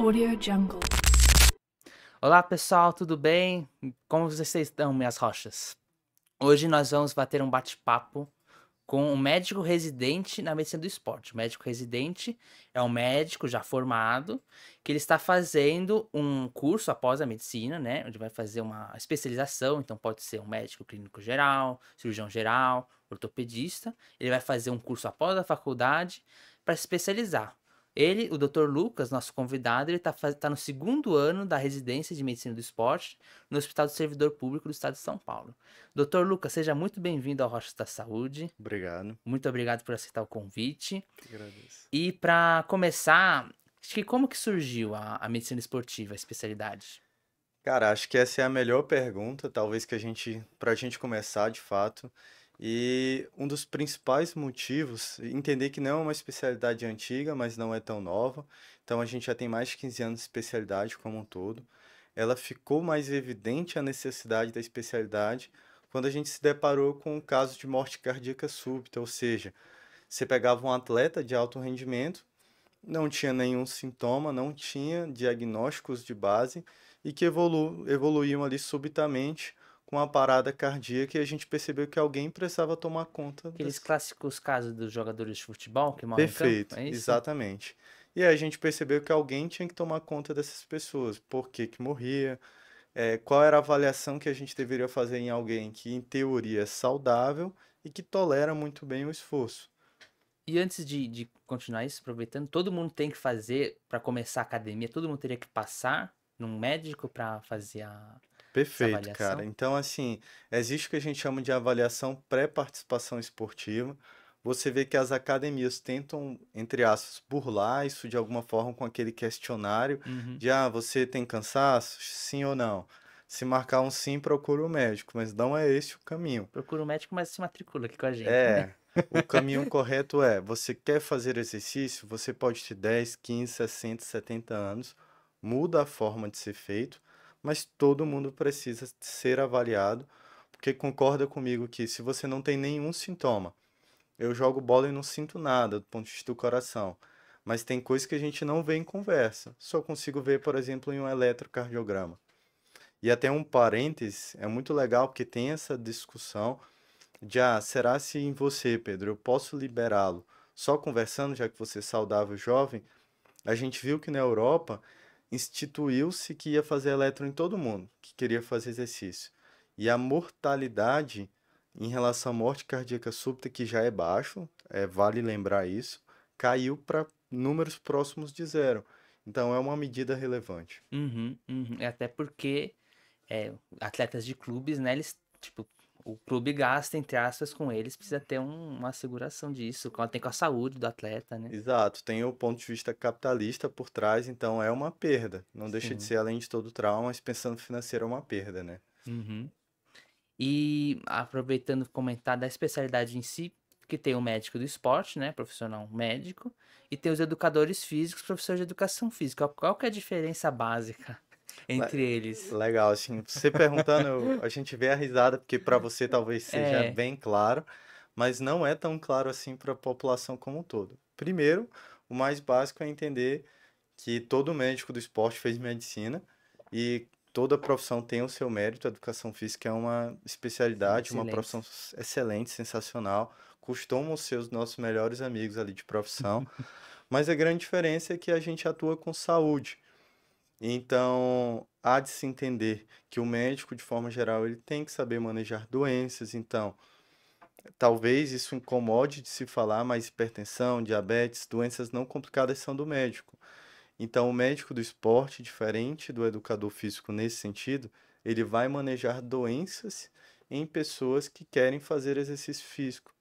Audio Jungle. Olá pessoal, tudo bem? Como vocês estão, minhas rochas? Hoje nós vamos bater um bate-papo com um médico residente na medicina do esporte. O médico residente é um médico já formado que ele está fazendo um curso após a medicina, né? Onde vai fazer uma especialização, então pode ser um médico clínico geral, cirurgião geral, ortopedista. Ele vai fazer um curso após a faculdade para se especializar. Ele, o Dr. Lucas, nosso convidado, ele tá no segundo ano da residência de medicina do esporte no Hospital do Servidor Público do Estado de São Paulo. Dr. Lucas, seja muito bem-vindo ao Rochas da Saúde. Obrigado. Muito obrigado por aceitar o convite. Que agradeço. E para começar, acho que como que surgiu a medicina esportiva, a especialidade? Cara, acho que essa é a melhor pergunta, talvez pra gente começar de fato. E um dos principais motivos, entender que não é uma especialidade antiga, mas não é tão nova. Então a gente já tem mais de 15 anos de especialidade como um todo. Ela ficou mais evidente a necessidade da especialidade quando a gente se deparou com o caso de morte cardíaca súbita, ou seja, você pegava um atleta de alto rendimento, não tinha nenhum sintoma, não tinha diagnósticos de base e que evoluíam ali subitamente com a parada cardíaca e a gente percebeu que alguém precisava tomar conta Aqueles desse. clássicos casos dos jogadores de futebol que morrem em campo, Perfeito, é isso? exatamente. E aí a gente percebeu que alguém tinha que tomar conta dessas pessoas, por que que morria, qual era a avaliação que a gente deveria fazer em alguém que, em teoria, é saudável e que tolera muito bem o esforço. E antes de continuar isso, aproveitando, todo mundo tem que fazer, para começar a academia, todo mundo teria que passar num médico para fazer essa Perfeito, cara. avaliação? Então, assim, existe o que a gente chama de avaliação pré-participação esportiva. Você vê que as academias tentam, entre aspas, burlar isso de alguma forma com aquele questionário Uhum. de, você tem cansaço? Sim ou não? Se marcar um sim, procura o médico, mas não é esse o caminho. Procura um médico, mas se matricula aqui com a gente. É, o caminho correto é, você quer fazer exercício, você pode ter 10, 15, 60, 70 anos, muda a forma de ser feito, mas todo mundo precisa ser avaliado, porque concorda comigo que se você não tem nenhum sintoma, eu jogo bola e não sinto nada do ponto de vista do coração, mas tem coisas que a gente não vê em conversa, só consigo ver, por exemplo, em um eletrocardiograma. E até um parênteses, é muito legal porque tem essa discussão de, será se em você, Pedro, eu posso liberá-lo só conversando, já que você é saudável, jovem? A gente viu que na Europa instituiu-se que ia fazer eletro em todo mundo que queria fazer exercício. E a mortalidade em relação à morte cardíaca súbita, que já é baixo, vale lembrar isso, caiu para números próximos de zero. Então é uma medida relevante. Uhum, uhum. É até porque atletas de clubes, né, eles, tipo, o clube gasta, entre aspas, com eles, precisa ter uma asseguração disso, tem com a saúde do atleta, né? Exato, tem o ponto de vista capitalista por trás, então é uma perda. Não deixa de Sim. ser, além de todo trauma, mas pensando financeiro, é uma perda, né? Uhum. E aproveitando comentar da especialidade em si, que tem o médico do esporte, né, profissional médico, e tem os educadores físicos, professores de educação física. Qual que é a diferença básica entre eles? Legal, assim, você perguntando, a gente vê a risada, porque para você talvez seja É, bem claro, mas não é tão claro assim para a população como um todo. Primeiro, o mais básico é entender que todo médico do esporte fez medicina e toda profissão tem o seu mérito. A educação física é uma sim, especialidade, uma profissão excelente. excelente, sensacional. Costumam ser os nossos melhores amigos ali de profissão, mas a grande diferença é que a gente atua com saúde. Então, há de se entender que o médico, de forma geral, ele tem que saber manejar doenças. Então, talvez isso incomode de se falar, mas hipertensão, diabetes, doenças não complicadas são do médico. Então, o médico do esporte, diferente do educador físico nesse sentido, ele vai manejar doenças em pessoas que querem fazer exercício físico.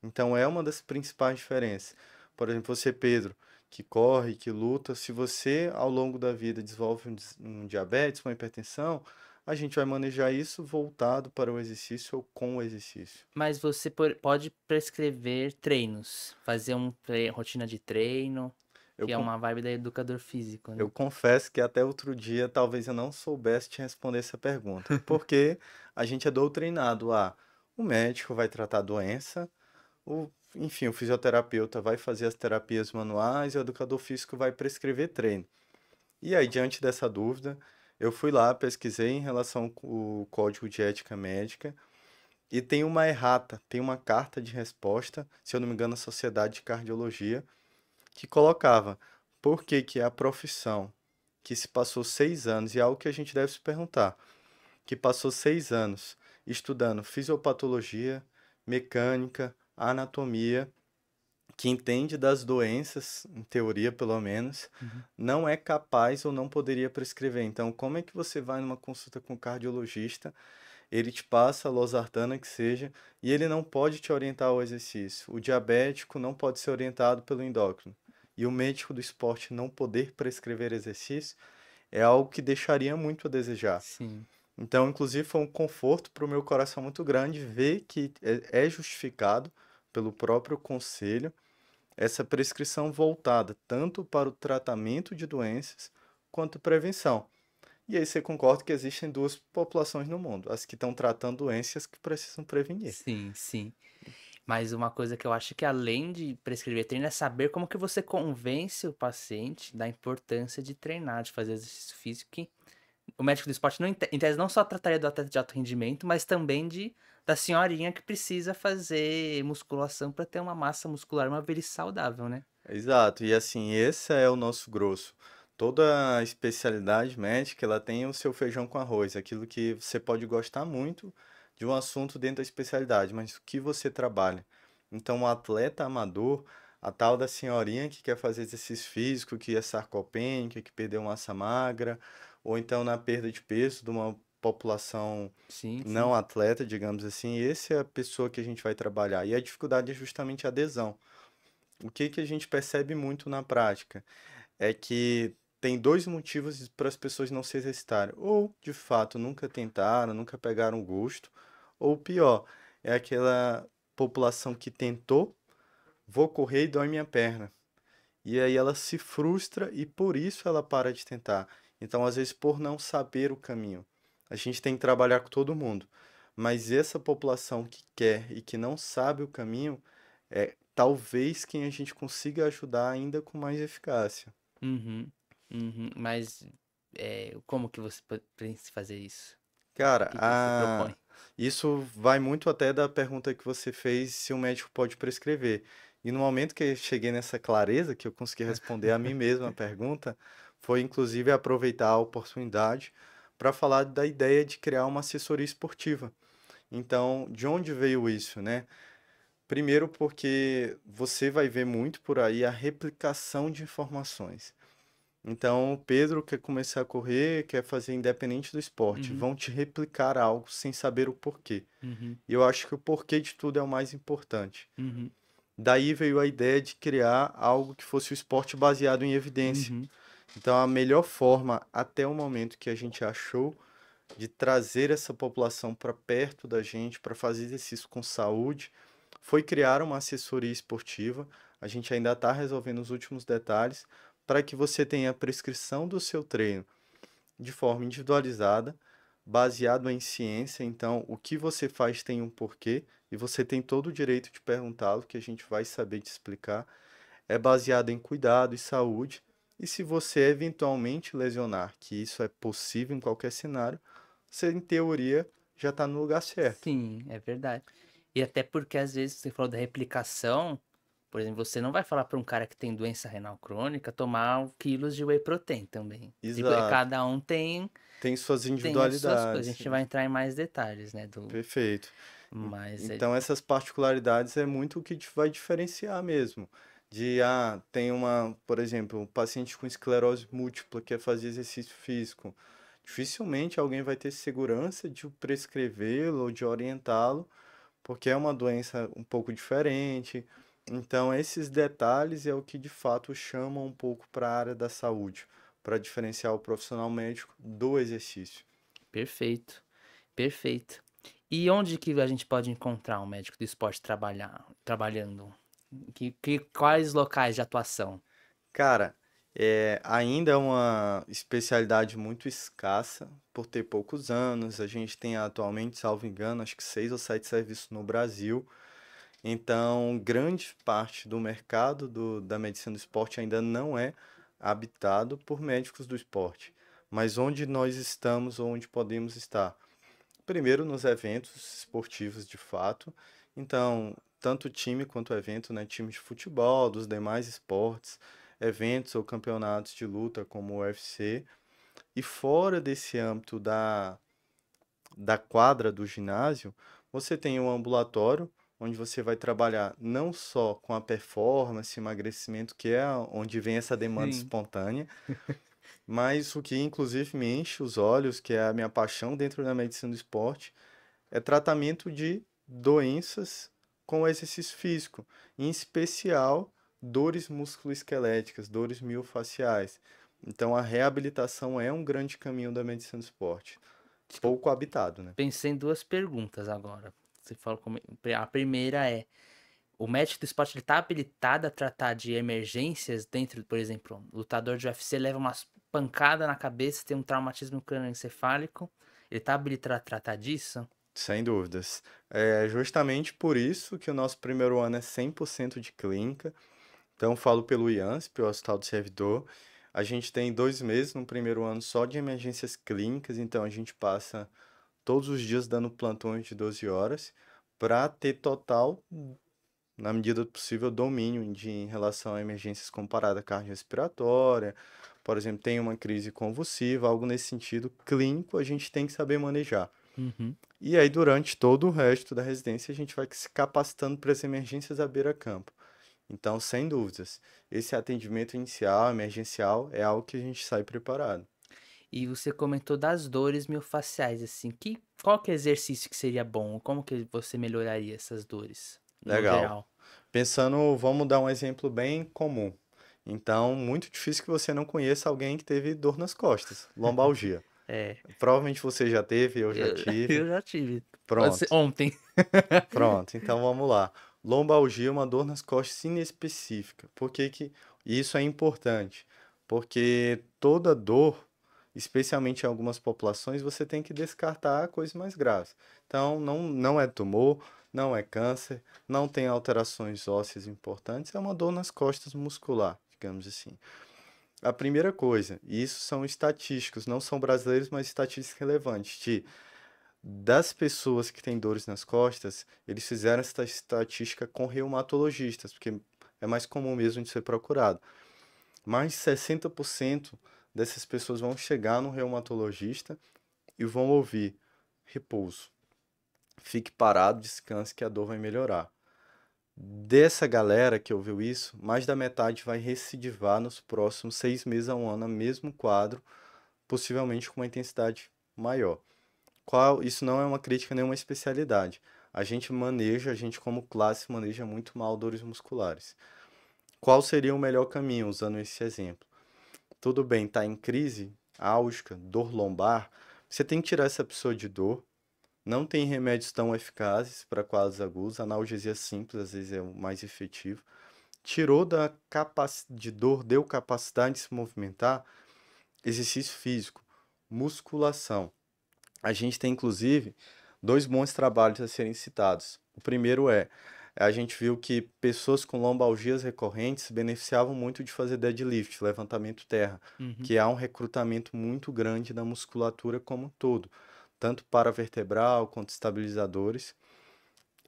Então, é uma das principais diferenças. Por exemplo, você, Pedro, que corre, que luta, se você ao longo da vida desenvolve um diabetes, uma hipertensão, a gente vai manejar isso voltado para o exercício ou com o exercício. Mas você pode prescrever treinos, fazer rotina de treino, Eu, que é con- uma vibe da educador físico, eu né? confesso que até outro dia talvez eu não soubesse te responder essa pergunta, porque a gente é doutrinado a o médico vai tratar a doença, enfim, o fisioterapeuta vai fazer as terapias manuais e o educador físico vai prescrever treino. E aí, diante dessa dúvida, eu fui lá, pesquisei em relação com o Código de Ética Médica e tem uma errata, tem uma carta de resposta, se eu não me engano, da Sociedade de Cardiologia, que colocava por que que a profissão que se passou 6 anos, e é algo que a gente deve se perguntar, que passou 6 anos estudando fisiopatologia, mecânica, anatomia, que entende das doenças, em teoria pelo menos, Uhum. não é capaz ou não poderia prescrever. Então, como é que você vai numa consulta com um cardiologista, ele te passa a losartana que seja, e ele não pode te orientar ao exercício? O diabético não pode ser orientado pelo endócrino. E o médico do esporte não poder prescrever exercício é algo que deixaria muito a desejar. Sim, Então, inclusive, foi um conforto para o meu coração muito grande ver que é justificado pelo próprio conselho essa prescrição voltada tanto para o tratamento de doenças quanto prevenção. E aí você concorda que existem duas populações no mundo, as que estão tratando doenças que precisam prevenir. sim, sim. Mas uma coisa que eu acho que além de prescrever treino é saber como que você convence o paciente da importância de treinar, de fazer exercício físico, que o médico do esporte não, em tese não só trataria do atleta de alto rendimento, mas também da senhorinha que precisa fazer musculação para ter uma massa muscular, uma velhice saudável, né? Exato, e assim, esse é o nosso grosso. Toda especialidade médica, ela tem o seu feijão com arroz, aquilo que você pode gostar muito de um assunto dentro da especialidade, mas o que você trabalha. Então, o atleta amador, a tal da senhorinha que quer fazer exercício físico, que é sarcopênica, que perdeu massa magra, ou então na perda de peso de uma população Sim, sim. não atleta, digamos assim, essa é a pessoa que a gente vai trabalhar. E a dificuldade é justamente a adesão. O que que a gente percebe muito na prática é que tem dois motivos para as pessoas não se exercitarem. Ou, de fato, nunca tentaram, nunca pegaram gosto, ou pior, é aquela população que tentou, vou correr e dói minha perna. E aí ela se frustra e por isso ela para de tentar. Então, às vezes, por não saber o caminho. A gente tem que trabalhar com todo mundo. Mas essa população que quer e que não sabe o caminho é talvez quem a gente consiga ajudar ainda com mais eficácia. Uhum, uhum. Mas como que você pensa em fazer isso? O Cara, que que você propõe? isso vai muito até da pergunta que você fez se o médico pode prescrever. E no momento que eu cheguei nessa clareza, que eu consegui responder a mim mesmo a pergunta, foi inclusive aproveitar a oportunidade para falar da ideia de criar uma assessoria esportiva. Então, de onde veio isso, né? Primeiro porque você vai ver muito por aí a replicação de informações. Então, o Pedro quer começar a correr, quer fazer independente do esporte. Uhum, Vão te replicar algo sem saber o porquê. uhum, E eu acho que o porquê de tudo é o mais importante. uhum, Daí veio a ideia de criar algo que fosse o esporte baseado em evidência. uhum, Então, a melhor forma, até o momento que a gente achou, de trazer essa população para perto da gente, para fazer exercício com saúde, foi criar uma assessoria esportiva. A gente ainda está resolvendo os últimos detalhes para que você tenha a prescrição do seu treino de forma individualizada, baseado em ciência. Então, o que você faz tem um porquê e você tem todo o direito de perguntá-lo, que a gente vai saber te explicar. É baseado em cuidado e saúde. E se você eventualmente lesionar, que isso é possível em qualquer cenário, você, em teoria, já está no lugar certo. sim, é verdade. E até porque às vezes você falou da replicação, por exemplo, você não vai falar para um cara que tem doença renal crônica tomar quilos de whey protein também. Tipo, Exato. cada um Tem suas tem as suas coisas. A individualidades. gente vai entrar em mais detalhes, né, Perfeito. mas Então, essas particularidades é muito o que vai diferenciar mesmo. Tem por exemplo, um paciente com esclerose múltipla que quer fazer exercício físico. Dificilmente alguém vai ter segurança de prescrevê-lo ou de orientá-lo, porque é uma doença um pouco diferente. Então, esses detalhes é o que de fato chama um pouco para a área da saúde, para diferenciar o profissional médico do exercício. perfeito, perfeito. E onde que a gente pode encontrar um médico do esporte trabalhando? Quais locais de atuação? Cara, ainda é uma especialidade muito escassa por ter poucos anos. A gente tem atualmente, salvo engano, acho que 6 ou 7 serviços no Brasil. Então, grande parte do mercado da medicina do esporte ainda não é habitado por médicos do esporte. Mas onde nós estamos ou onde podemos estar? Primeiro, nos eventos esportivos de fato. Então, tanto time quanto evento, né? Time de futebol, dos demais esportes, eventos ou campeonatos de luta como o UFC. E fora desse âmbito da quadra do ginásio, você tem um ambulatório, onde você vai trabalhar não só com a performance, emagrecimento, que é onde vem essa demanda Sim. espontânea, mas o que inclusive me enche os olhos, que é a minha paixão dentro da medicina do esporte, é tratamento de doenças com exercício físico, em especial dores musculoesqueléticas, dores miofaciais. Então a reabilitação é um grande caminho da medicina do esporte, Tipo, pouco habitado, né? pensei em duas perguntas agora. Você falou a primeira é: o médico do esporte ele tá habilitado a tratar de emergências dentro, por exemplo, o lutador de UFC leva uma pancada na cabeça, tem um traumatismo crânioencefálico, ele tá habilitado a tratar disso? Sem dúvidas. É justamente por isso que o nosso primeiro ano é 100% de clínica. Então, eu falo pelo IANSP, pelo Hospital do Servidor. A gente tem 2 meses no primeiro ano só de emergências clínicas, então a gente passa todos os dias dando plantões de 12 horas para ter total, na medida do possível, domínio em relação a emergências como parada cardiorrespiratória, por exemplo, tem uma crise convulsiva, algo nesse sentido clínico, a gente tem que saber manejar. Uhum. E aí, durante todo o resto da residência, a gente vai se capacitando para as emergências à beira-campo. Então, sem dúvidas, esse atendimento inicial, emergencial, é algo que a gente sai preparado. E você comentou das dores miofaciais, assim, qual que é exercício que seria bom? Como que você melhoraria essas dores, no Legal. geral? Pensando, vamos dar um exemplo bem comum. Então, muito difícil que você não conheça alguém que teve dor nas costas, lombalgia. É, Provavelmente você já teve, eu já eu, tive. eu já tive. Pronto, Ontem. pronto. Então vamos lá. Lombalgia é uma dor nas costas inespecífica. Por que que isso é importante? Porque toda dor, especialmente em algumas populações, você tem que descartar coisas mais graves. Então, não é tumor, não é câncer, não tem alterações ósseas importantes, é uma dor nas costas muscular, digamos assim. A primeira coisa, e isso são estatísticos, não são brasileiros, mas estatísticas relevantes, de das pessoas que têm dores nas costas, eles fizeram essa estatística com reumatologistas, porque é mais comum mesmo de ser procurado. Mais de 60% dessas pessoas vão chegar no reumatologista e vão ouvir repouso. Fique parado, descanse que a dor vai melhorar. Dessa galera que ouviu isso, mais da metade vai recidivar nos próximos 6 meses a um ano, o mesmo quadro, possivelmente com uma intensidade maior. Isso não é uma crítica a nenhuma especialidade. A gente como classe maneja muito mal dores musculares. Qual seria o melhor caminho usando esse exemplo? Tudo bem, tá em crise álgica, dor lombar, você tem que tirar essa pessoa de dor. Não tem remédios tão eficazes para quadros agudos, analgesia simples às vezes é o mais efetivo. Tirou da capacidade de dor, deu capacidade de se movimentar, exercício físico, musculação. A gente tem, inclusive, dois bons trabalhos a serem citados. O primeiro a gente viu que pessoas com lombalgias recorrentes se beneficiavam muito de fazer deadlift, levantamento terra, Uhum. que há um recrutamento muito grande da musculatura como um todo, tanto paravertebral quanto estabilizadores.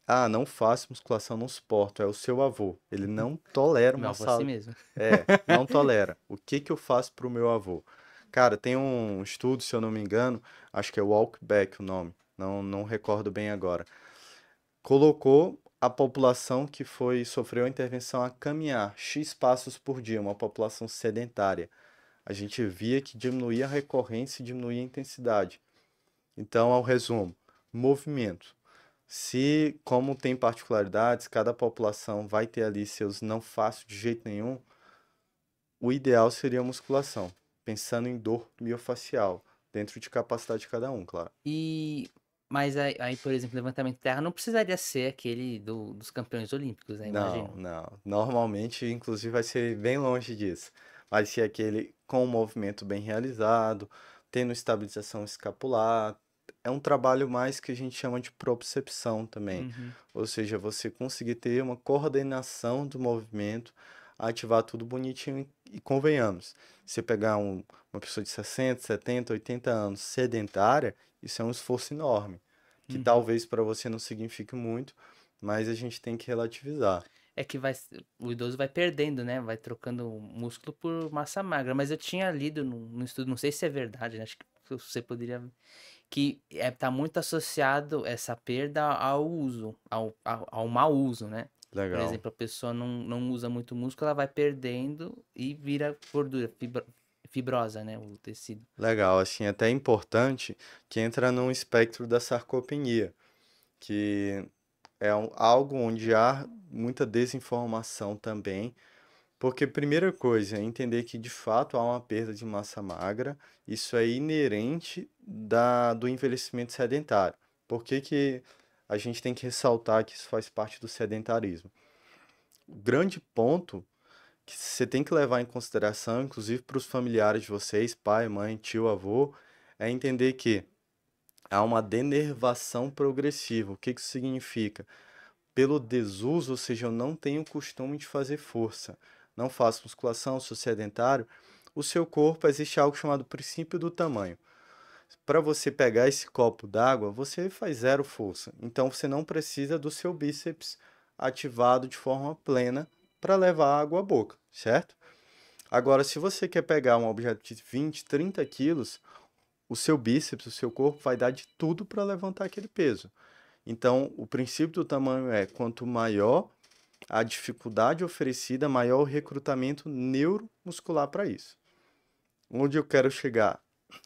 Ah, não faço musculação, não suporto, é o seu avô. Ele não tolera Meu uma avô assim sala. mesmo. Não tolera. O que que eu faço pro meu avô? Cara, tem um estudo, se eu não me engano, acho que é Walk Back o nome, não recordo bem agora. Colocou a população que sofreu a intervenção a caminhar X passos por dia, uma população sedentária. A gente via que diminuía a recorrência e diminuía a intensidade. Então, ao resumo, movimento. Se, como tem particularidades, cada população vai ter ali seus não faço de jeito nenhum, o ideal seria a musculação, pensando em dor miofacial, dentro de capacidade de cada um, claro. E mas aí, por exemplo, levantamento de terra não precisaria ser aquele dos campeões olímpicos, né? Não, Imagino. não. Normalmente, inclusive, vai ser bem longe disso. Vai ser aquele com o movimento bem realizado, tendo estabilização escapular. É um trabalho mais que a gente chama de propriocepção também. Uhum. Ou seja, você conseguir ter uma coordenação do movimento, ativar tudo bonitinho E convenhamos, você pegar uma pessoa de 60, 70, 80 anos sedentária, isso é um esforço enorme, que Uhum. talvez para você não signifique muito, mas a gente tem que relativizar. É que o idoso vai perdendo, né? Vai trocando músculo por massa magra. Mas eu tinha lido no estudo, não sei se é verdade, né? Acho que você poderia. Que tá muito associado essa perda ao uso, ao mau uso, né? Por Legal. exemplo, a pessoa não usa muito músculo, ela vai perdendo e vira gordura, fibrosa, né? O tecido. Legal, assim, até é importante que entra num espectro da sarcopenia, que é algo onde há muita desinformação também. Porque primeira coisa é entender que de fato há uma perda de massa magra, isso é inerente do envelhecimento sedentário. Por que que a gente tem que ressaltar que isso faz parte do sedentarismo? O grande ponto que você tem que levar em consideração, inclusive para os familiares de vocês, pai, mãe, tio, avô, é entender que há uma denervação progressiva. O que que isso significa? Pelo desuso, ou seja, eu não tenho costume de fazer força, não faço musculação, sou sedentário, o seu corpo existe algo chamado princípio do tamanho. Para você pegar esse copo d'água, você faz zero força. Então você não precisa do seu bíceps ativado de forma plena para levar a água à boca, certo? Agora, se você quer pegar um objeto de 20, 30 quilos, o seu bíceps, o seu corpo vai dar de tudo para levantar aquele peso. Então, o princípio do tamanho é quanto maior a dificuldade oferecida, maior o recrutamento neuromuscular para isso. Onde eu quero chegar?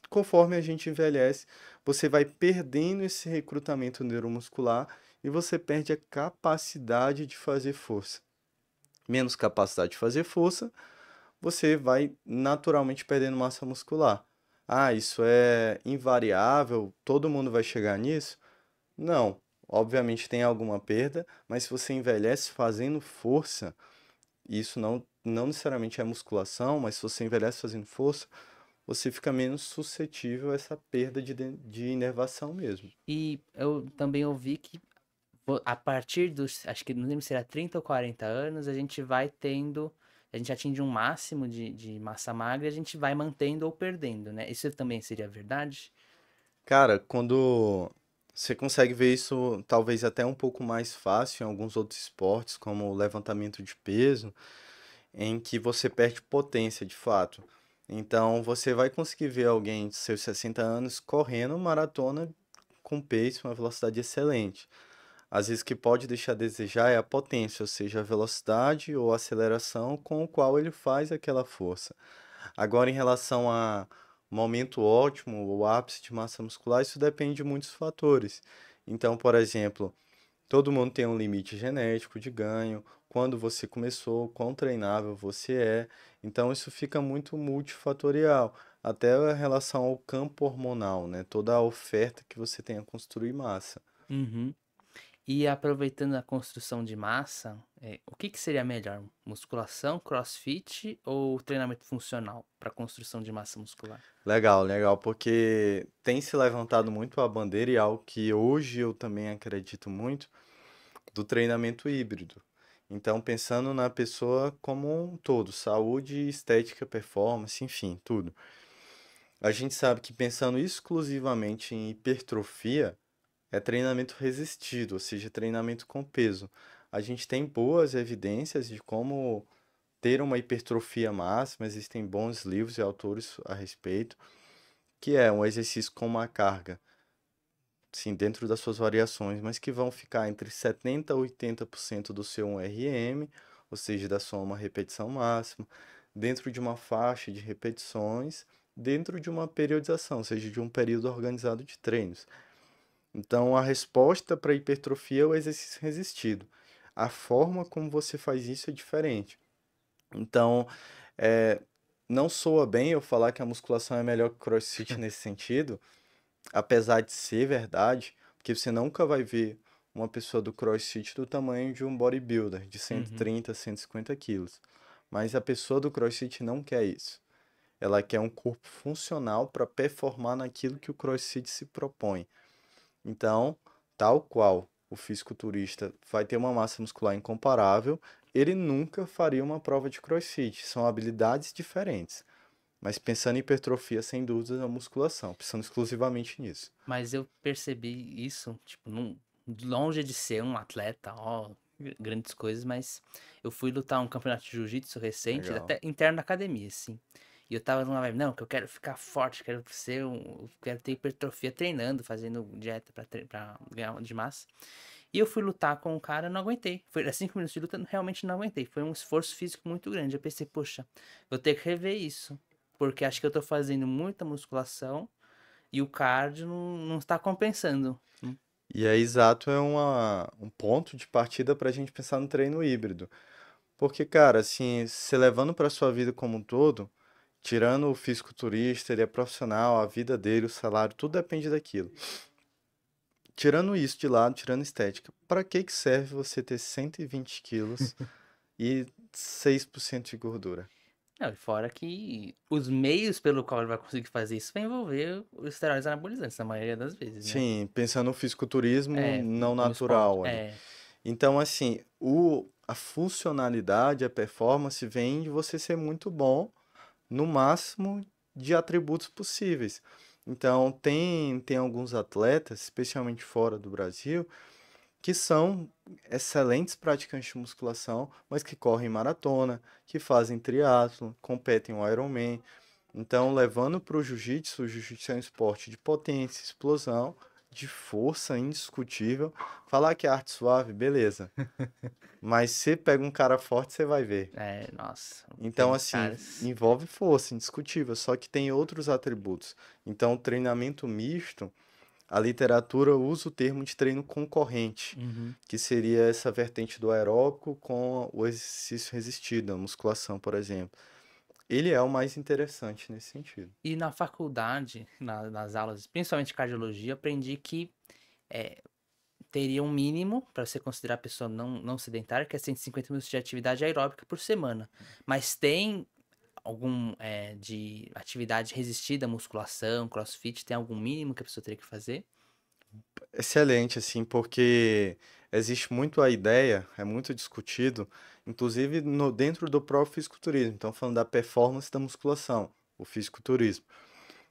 Conforme a gente envelhece, você vai perdendo esse recrutamento neuromuscular e você perde a capacidade de fazer força. Menos capacidade de fazer força, você vai naturalmente perdendo massa muscular. Ah, isso é invariável, todo mundo vai chegar nisso? Não. Obviamente tem alguma perda, mas se você envelhece fazendo força, isso não necessariamente é musculação, mas se você envelhece fazendo força, você fica menos suscetível a essa perda de inervação mesmo. E eu também ouvi que a partir dos, acho que não lembro se era 30 ou 40 anos, a gente atinge um máximo de massa magra e a gente vai mantendo ou perdendo, né? Isso também seria verdade? Cara, quando você consegue ver isso talvez até um pouco mais fácil em alguns outros esportes, como o levantamento de peso, em que você perde potência de fato. Então, você vai conseguir ver alguém de seus 60 anos correndo maratona com pace, uma velocidade excelente. Às vezes, o que pode deixar a desejar é a potência, ou seja, a velocidade ou aceleração com o qual ele faz aquela força. Agora, em relação a momento ótimo, o ápice de massa muscular, isso depende de muitos fatores. Então, por exemplo, todo mundo tem um limite genético de ganho, quando você começou, quão treinável você é. Então, isso fica muito multifatorial, até a relação ao campo hormonal, né? Toda a oferta que você tem a construir massa. Uhum. E aproveitando a construção de massa, o que que seria melhor? Musculação, CrossFit ou treinamento funcional para construção de massa muscular? Legal, legal, porque tem se levantado muito a bandeira e algo que hoje eu também acredito muito do treinamento híbrido. Então, pensando na pessoa como um todo, saúde, estética, performance, enfim, tudo. A gente sabe que pensando exclusivamente em hipertrofia, é treinamento resistido, ou seja, treinamento com peso. A gente tem boas evidências de como ter uma hipertrofia máxima, existem bons livros e autores a respeito, que é um exercício com uma carga, sim, dentro das suas variações, mas que vão ficar entre 70% a 80% do seu 1 RM, ou seja, da sua uma repetição máxima, dentro de uma faixa de repetições, dentro de uma periodização, ou seja, de um período organizado de treinos. Então, a resposta para a hipertrofia é o exercício resistido. A forma como você faz isso é diferente. Então, é, não soa bem eu falar que a musculação é melhor que o CrossFit nesse sentido, apesar de ser verdade, porque você nunca vai ver uma pessoa do CrossFit do tamanho de um bodybuilder, de Uhum. 130, 150 quilos. Mas a pessoa do CrossFit não quer isso. Ela quer um corpo funcional para performar naquilo que o CrossFit se propõe. Então, tal qual o fisiculturista vai ter uma massa muscular incomparável, ele nunca faria uma prova de CrossFit. São habilidades diferentes. Mas pensando em hipertrofia, sem dúvida, é a musculação, pensando exclusivamente nisso. Mas eu percebi isso, tipo, longe de ser um atleta, ó, grandes coisas, mas eu fui lutar um campeonato de jiu-jitsu recente, Legal. até interno da academia, assim. E eu tava numa vibe, não, que eu quero ficar forte, quero ser eu quero ter hipertrofia treinando, fazendo dieta pra ganhar de massa. E eu fui lutar com um cara, não aguentei. Foi 5 minutos de luta, realmente não aguentei. Foi um esforço físico muito grande. Eu pensei, poxa, vou ter que rever isso. Porque acho que eu tô fazendo muita musculação e o cardio não está compensando. E é exato, é um ponto de partida para a gente pensar no treino híbrido. Porque, cara, assim, se levando para sua vida como um todo, tirando o fisiculturista, ele é profissional, a vida dele, o salário, tudo depende daquilo. Tirando isso de lado, tirando estética, para que serve você ter 120 quilos e 6% de gordura? Não, e fora que os meios pelo qual ele vai conseguir fazer isso vai envolver os esteroides anabolizantes, na maioria das vezes, né? Sim, pensando no fisiculturismo É, não no esporte. natural ali. É, Então, assim, a funcionalidade, a performance vem de você ser muito bom no máximo de atributos possíveis. Então, tem alguns atletas, especialmente fora do Brasil, que são excelentes praticantes de musculação, mas que correm maratona, que fazem triatlo, competem o Ironman. Então, levando para o jiu-jitsu é um esporte de potência, explosão, de força indiscutível. Falar que é arte suave, beleza. Mas você pega um cara forte, você vai ver. nossa, tem Então, uns assim, caras. envolve força, indiscutível, só que tem outros atributos. Então, o treinamento misto, a literatura usa o termo de treino concorrente, Uhum. que seria essa vertente do aeróbico com o exercício resistido, a musculação, por exemplo. Ele é o mais interessante nesse sentido. E na faculdade, nas aulas, principalmente cardiologia, eu aprendi que é, teria um mínimo para você considerar a pessoa não sedentária, que é 150 minutos de atividade aeróbica por semana. Mas tem algum de atividade resistida, musculação, crossfit, tem algum mínimo que a pessoa teria que fazer? Excelente, assim, porque existe muito a ideia, é muito discutido, inclusive dentro do próprio fisiculturismo. Então, falando da performance da musculação, o fisiculturismo,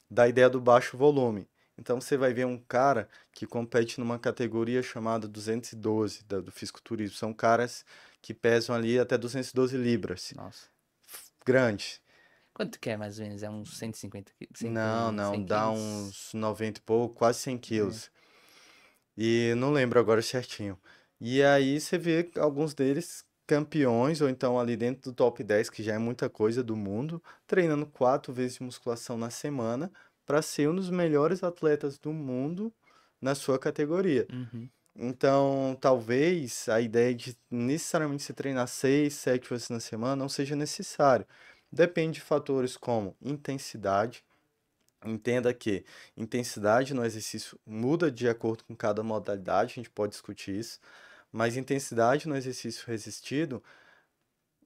da ideia do baixo volume. Então, você vai ver um cara que compete numa categoria chamada 212 do fisiculturismo. São caras que pesam ali até 212 libras. Nossa. Grande. Quanto que é mais ou menos? É uns 150 quilos? Não, não, 100 dá quilos? uns 90 e pouco, quase 100 É. quilos. E não lembro agora certinho. E aí você vê alguns deles campeões, ou então ali dentro do top 10 que já é muita coisa do mundo, treinando 4 vezes de musculação na semana para ser um dos melhores atletas do mundo na sua categoria. Uhum. Então, talvez a ideia de necessariamente se treinar 6, 7 vezes na semana não seja necessário. Depende de fatores como intensidade. Entenda que intensidade no exercício muda de acordo com cada modalidade, a gente pode discutir isso, mas intensidade no exercício resistido,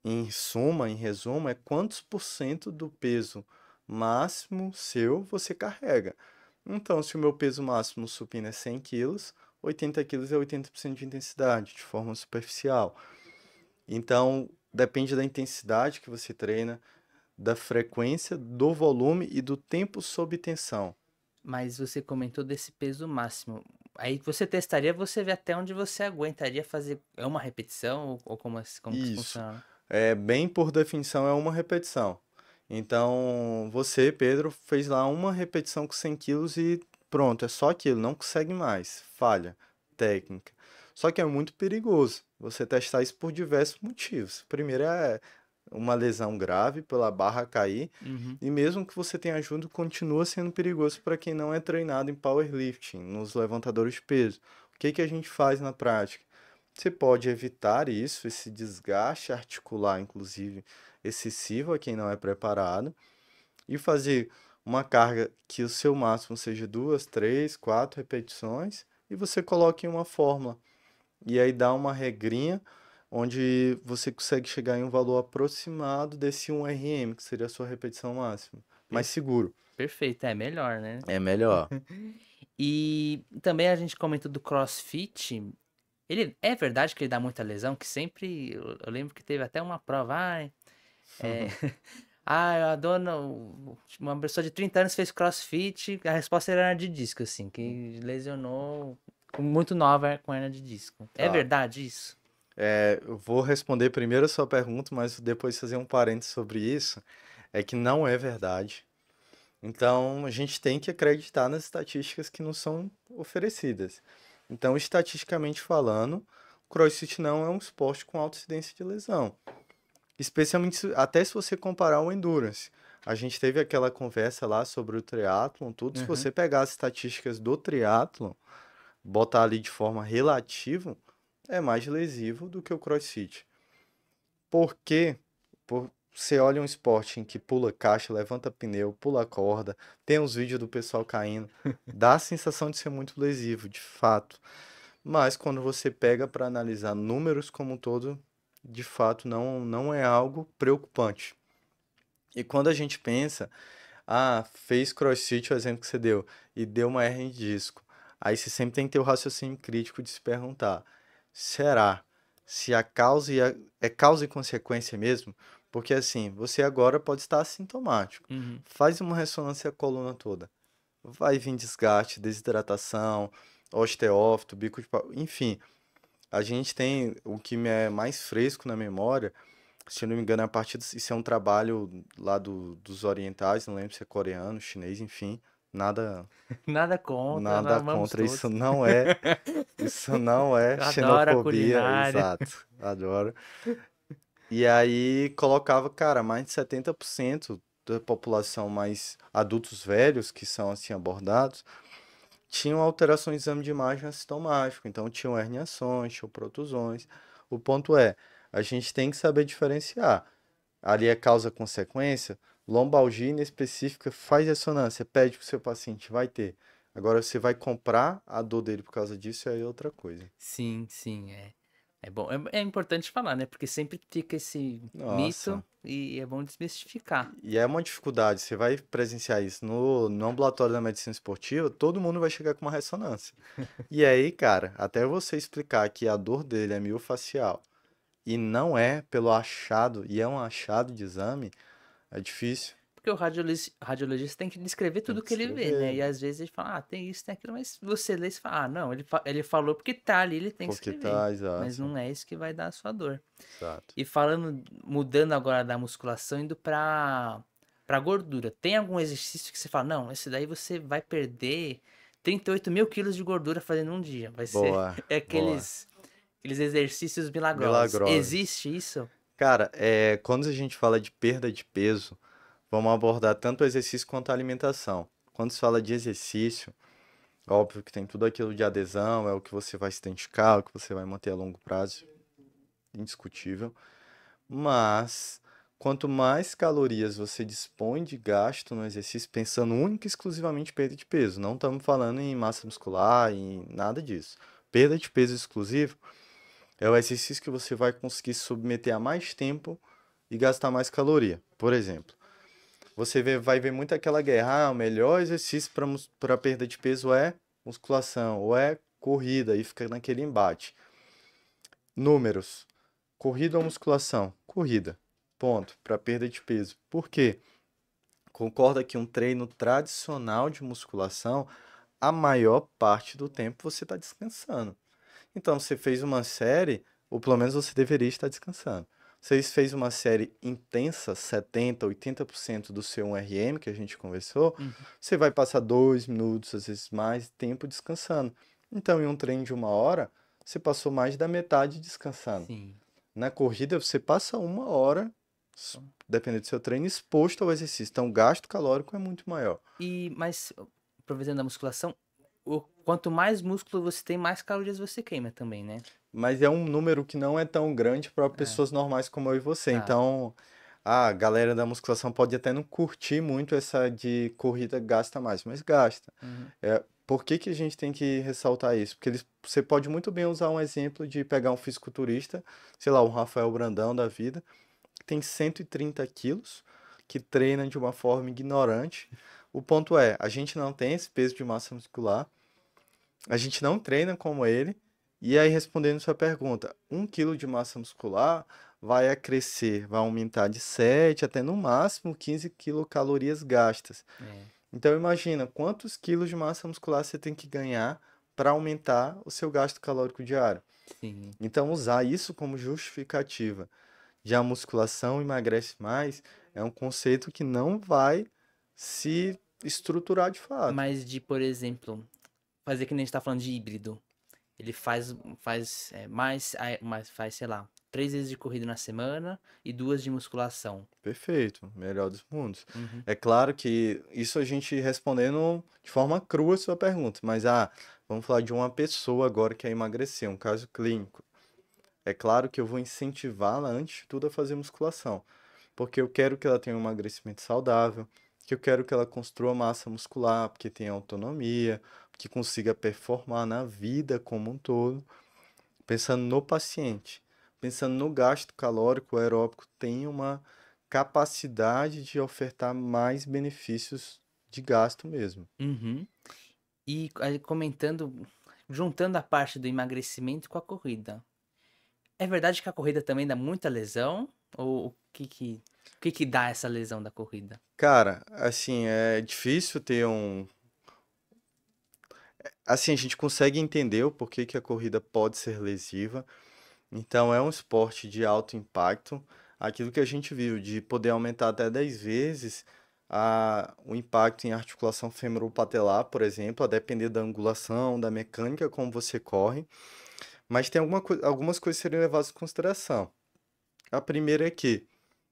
em suma, em resumo, é quantos por cento do peso máximo seu você carrega. Então, se o meu peso máximo no supino é 100 quilos, 80 quilos é 80% de intensidade, de forma superficial. Então, depende da intensidade que você treina, da frequência, do volume e do tempo sob tensão. Mas você comentou desse peso máximo. Aí você testaria, você vê até onde você aguentaria fazer. É uma repetição ou como que Isso. funciona? É bem por definição é uma repetição. Então, você, Pedro, fez lá uma repetição com 100 quilos e pronto, é só aquilo, não consegue mais. Falha técnica. Só que é muito perigoso você testar isso por diversos motivos. O primeiro é uma lesão grave pela barra cair, Uhum. e mesmo que você tenha ajuda, continua sendo perigoso para quem não é treinado em powerlifting, nos levantadores de peso. O que que a gente faz na prática? Você pode evitar isso, esse desgaste articular, inclusive, excessivo a quem não é preparado, e fazer uma carga que o seu máximo seja 2, 3, 4 repetições, e você coloque em uma fórmula. E aí dá uma regrinha onde você consegue chegar em um valor aproximado desse 1 RM, que seria a sua repetição máxima. Mais Per- seguro. Perfeito, é melhor, né? É melhor. E também a gente comentou do CrossFit. É verdade que ele dá muita lesão, que sempre, eu lembro que teve até uma prova, é, a dona, uma pessoa de 30 anos fez CrossFit, a resposta era hernia de disco, assim, que lesionou muito nova com hernia de disco. É Tá. verdade isso? Eu vou responder primeiro a sua pergunta, mas depois fazer um parênteses sobre isso. É que não é verdade. Então, a gente tem que acreditar nas estatísticas que nos são oferecidas. Então, estatisticamente falando, o CrossFit não é um esporte com alta incidência de lesão. Especialmente, até se você comparar o Endurance. A gente teve aquela conversa lá sobre o triatlon, tudo. Se Uhum. você pegar as estatísticas do triatlon, botar ali de forma relativa, é mais lesivo do que o CrossFit. Por quê? Você olha um esporte em que pula caixa, levanta pneu, pula corda, tem uns vídeos do pessoal caindo, dá a sensação de ser muito lesivo, de fato. Mas quando você pega para analisar números como um todo, de fato não é algo preocupante. E quando a gente pensa, fez CrossFit, o exemplo que você deu, e deu uma hernia de disco. Aí você sempre tem que ter o raciocínio crítico de se perguntar: será se a causa é causa e consequência mesmo? Porque assim, você agora pode estar assintomático. Uhum. Faz uma ressonância à coluna toda. Vai vir desgaste, desidratação, osteófito, bico de pau, enfim. A gente tem o que me é mais fresco na memória, se eu não me engano, a partir isso é um trabalho lá dos orientais, não lembro se é coreano, chinês, enfim, nada Nada contra, nós nada amamos contra, todos. isso não é Adoro a xenofobia, culinária. exato, adoro. E aí colocava, cara, mais de 70% da população mais adultos velhos que são assim abordados, tinham alterações no exame de imagem assintomático, então tinham herniações, tinham protusões. O ponto é, a gente tem que saber diferenciar. Ali é causa-consequência, lombalgia inespecífica faz ressonância, pede para o seu paciente, vai ter. Agora você vai comprar a dor dele por causa disso, aí é outra coisa. Sim, sim, é. É bom, é importante falar, né? Porque sempre fica esse mito Nossa, e é bom desmistificar. e é uma dificuldade, você vai presenciar isso no ambulatório da medicina esportiva, todo mundo vai chegar com uma ressonância. E aí, cara, até você explicar que a dor dele é miofascial e não é pelo achado, e é um achado de exame, é difícil. Porque o radiologista tem que descrever Tem tudo que que ele vê, né? escrever, E às vezes ele fala, tem isso, tem aquilo, mas você lê e fala, não, ele falou porque tá ali, ele tem que porque escrever. tá, Mas exato, não é isso que vai dar a sua dor. exato. E falando, mudando agora da musculação, indo pra gordura. Tem algum exercício que você fala, não, esse daí você vai perder 38 mil quilos de gordura fazendo um dia. Vai ser Boa, é boa. aqueles exercícios milagrosos. Milagrosos. Existe isso? Cara, quando a gente fala de perda de peso, vamos abordar tanto o exercício quanto a alimentação. Quando se fala de exercício, óbvio que tem tudo aquilo de adesão, é o que você vai se identificar, é o que você vai manter a longo prazo, indiscutível. Mas, quanto mais calorias você dispõe de gasto no exercício, pensando única e exclusivamente em perda de peso, não estamos falando em massa muscular, em nada disso. Perda de peso exclusivo é o exercício que você vai conseguir se submeter a mais tempo e gastar mais caloria. Por exemplo, vai ver muito aquela guerra, o melhor exercício para perda de peso é musculação ou é corrida, e fica naquele embate. Números: corrida ou musculação? Corrida. Ponto. Para perda de peso. Por quê? Concorda que um treino tradicional de musculação, a maior parte do tempo você está descansando. Então, você fez uma série, ou pelo menos você deveria estar descansando. Você fez uma série intensa, 70, 80% do seu 1RM, que a gente conversou, Uhum. você vai passar 2 minutos, às vezes mais, tempo descansando. Então, em um treino de 1 hora, você passou mais da metade descansando. Sim. Na corrida, você passa 1 hora, dependendo do seu treino, exposto ao exercício. Então, o gasto calórico é muito maior. Mas, aproveitando a musculação, quanto mais músculo você tem, mais calorias você queima também, né? Mas é um número que não é tão grande para É, pessoas normais como eu e você. tá. Então, a galera da musculação pode até não curtir muito essa de corrida gasta mais, mas gasta. Uhum. Por que que a gente tem que ressaltar isso? Porque você pode muito bem usar um exemplo de pegar um fisiculturista, sei lá, um Rafael Brandão da vida, que tem 130 quilos, que treina de uma forma ignorante. O ponto é, a gente não tem esse peso de massa muscular, a gente não treina como ele, E aí, respondendo sua pergunta, 1 quilo de massa muscular vai crescer, vai aumentar de 7 até no máximo 15 quilocalorias gastas. É, Então, imagina quantos quilos de massa muscular você tem que ganhar para aumentar o seu gasto calórico diário. sim. Então, usar isso como justificativa de a musculação emagrece mais é um conceito que não vai se estruturar de fato. Mas de, por exemplo, fazer que nem a gente tá falando de híbrido. Ele faz, sei lá, 3 vezes de corrida na semana e 2 de musculação. Perfeito, melhor dos mundos. Uhum. É claro que isso a gente respondendo de forma crua a sua pergunta, mas vamos falar de uma pessoa agora que quer emagrecer, um caso clínico. É claro que eu vou incentivá-la antes de tudo a fazer musculação, porque eu quero que ela tenha um emagrecimento saudável, que eu quero que ela construa massa muscular, porque tenha autonomia, que consiga performar na vida como um todo, pensando no paciente, pensando no gasto calórico, o aeróbico tem uma capacidade de ofertar mais benefícios de gasto mesmo. Uhum. E aí, juntando a parte do emagrecimento com a corrida. É verdade que a corrida também dá muita lesão? Ou o que que dá essa lesão da corrida? Cara, assim, é difícil ter Assim, a gente consegue entender o porquê que a corrida pode ser lesiva. Então, é um esporte de alto impacto. Aquilo que a gente viu, de poder aumentar até 10 vezes o impacto em articulação femoropatelar, por exemplo, a depender da angulação, da mecânica como você corre. Mas tem algumas coisas a serem levadas em consideração. A primeira é que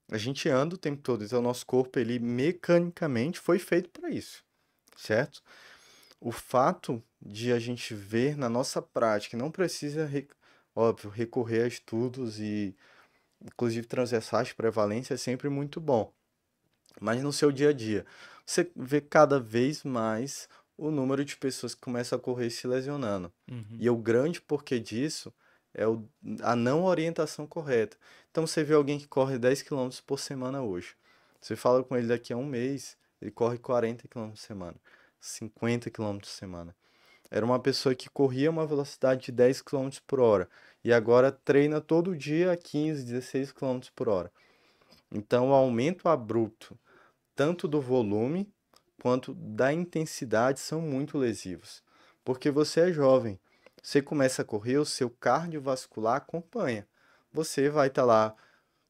a gente anda o tempo todo, então o nosso corpo, ele mecanicamente foi feito para isso, certo? O fato de a gente ver na nossa prática, não precisa, óbvio, recorrer a estudos e, inclusive, transversais de prevalência é sempre muito bom. Mas no seu dia a dia, você vê cada vez mais o número de pessoas que começam a correr se lesionando. Uhum. E o grande porquê disso é a não orientação correta. Então você vê alguém que corre 10 quilômetros por semana hoje. Você fala com ele daqui a um mês, ele corre 40 quilômetros por semana, 50 quilômetros por semana. Era uma pessoa que corria uma velocidade de 10 quilômetros por hora e agora treina todo dia a 15, 16 quilômetros por hora. Então, o aumento abrupto, tanto do volume quanto da intensidade, são muito lesivos. Porque você é jovem, você começa a correr, o seu cardiovascular acompanha. Você vai estar lá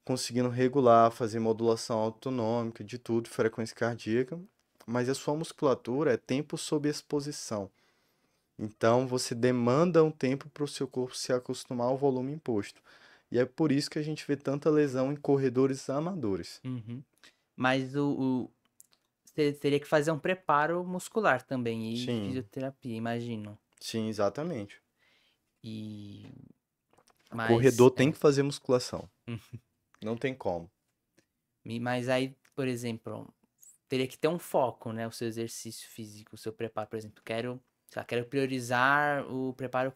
conseguindo regular, fazer modulação autonômica de tudo, frequência cardíaca, mas a sua musculatura é tempo sob exposição. Então, você demanda um tempo para o seu corpo se acostumar ao volume imposto. E é por isso que a gente vê tanta lesão em corredores amadores. Uhum. Mas você teria que fazer um preparo muscular também e Sim, fisioterapia, imagino. sim, exatamente. E O corredor mas tem que fazer musculação. Não tem como. mas aí, por exemplo, teria que ter um foco, né? O seu exercício físico, o seu preparo, por exemplo, sei lá, quero priorizar o preparo,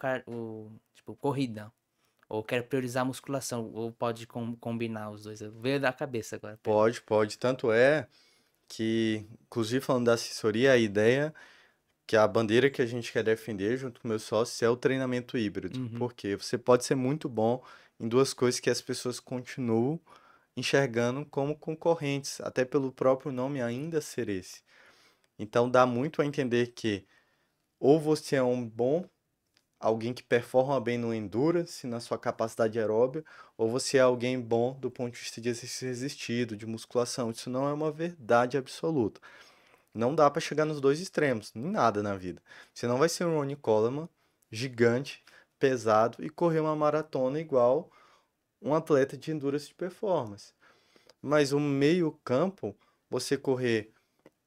tipo, corrida. Ou quero priorizar a musculação. Ou pode combinar os dois. Veio da cabeça agora, perdão. Pode, pode. Tanto é que, inclusive falando da assessoria, a ideia que a bandeira que a gente quer defender junto com meus sócios é o treinamento híbrido. Uhum, Porque você pode ser muito bom em duas coisas que as pessoas continuam enxergando como concorrentes, até pelo próprio nome ainda ser esse. Então dá muito a entender que ou você é um bom, alguém que performa bem no endurance, na sua capacidade aeróbica, ou você é alguém bom do ponto de vista de exercício resistido, de musculação. Isso não é uma verdade absoluta. Não dá para chegar nos dois extremos, em nada na vida. Você não vai ser um Ronnie Coleman gigante, pesado e correr uma maratona igual um atleta de endurance de performance. Mas o meio campo, você correr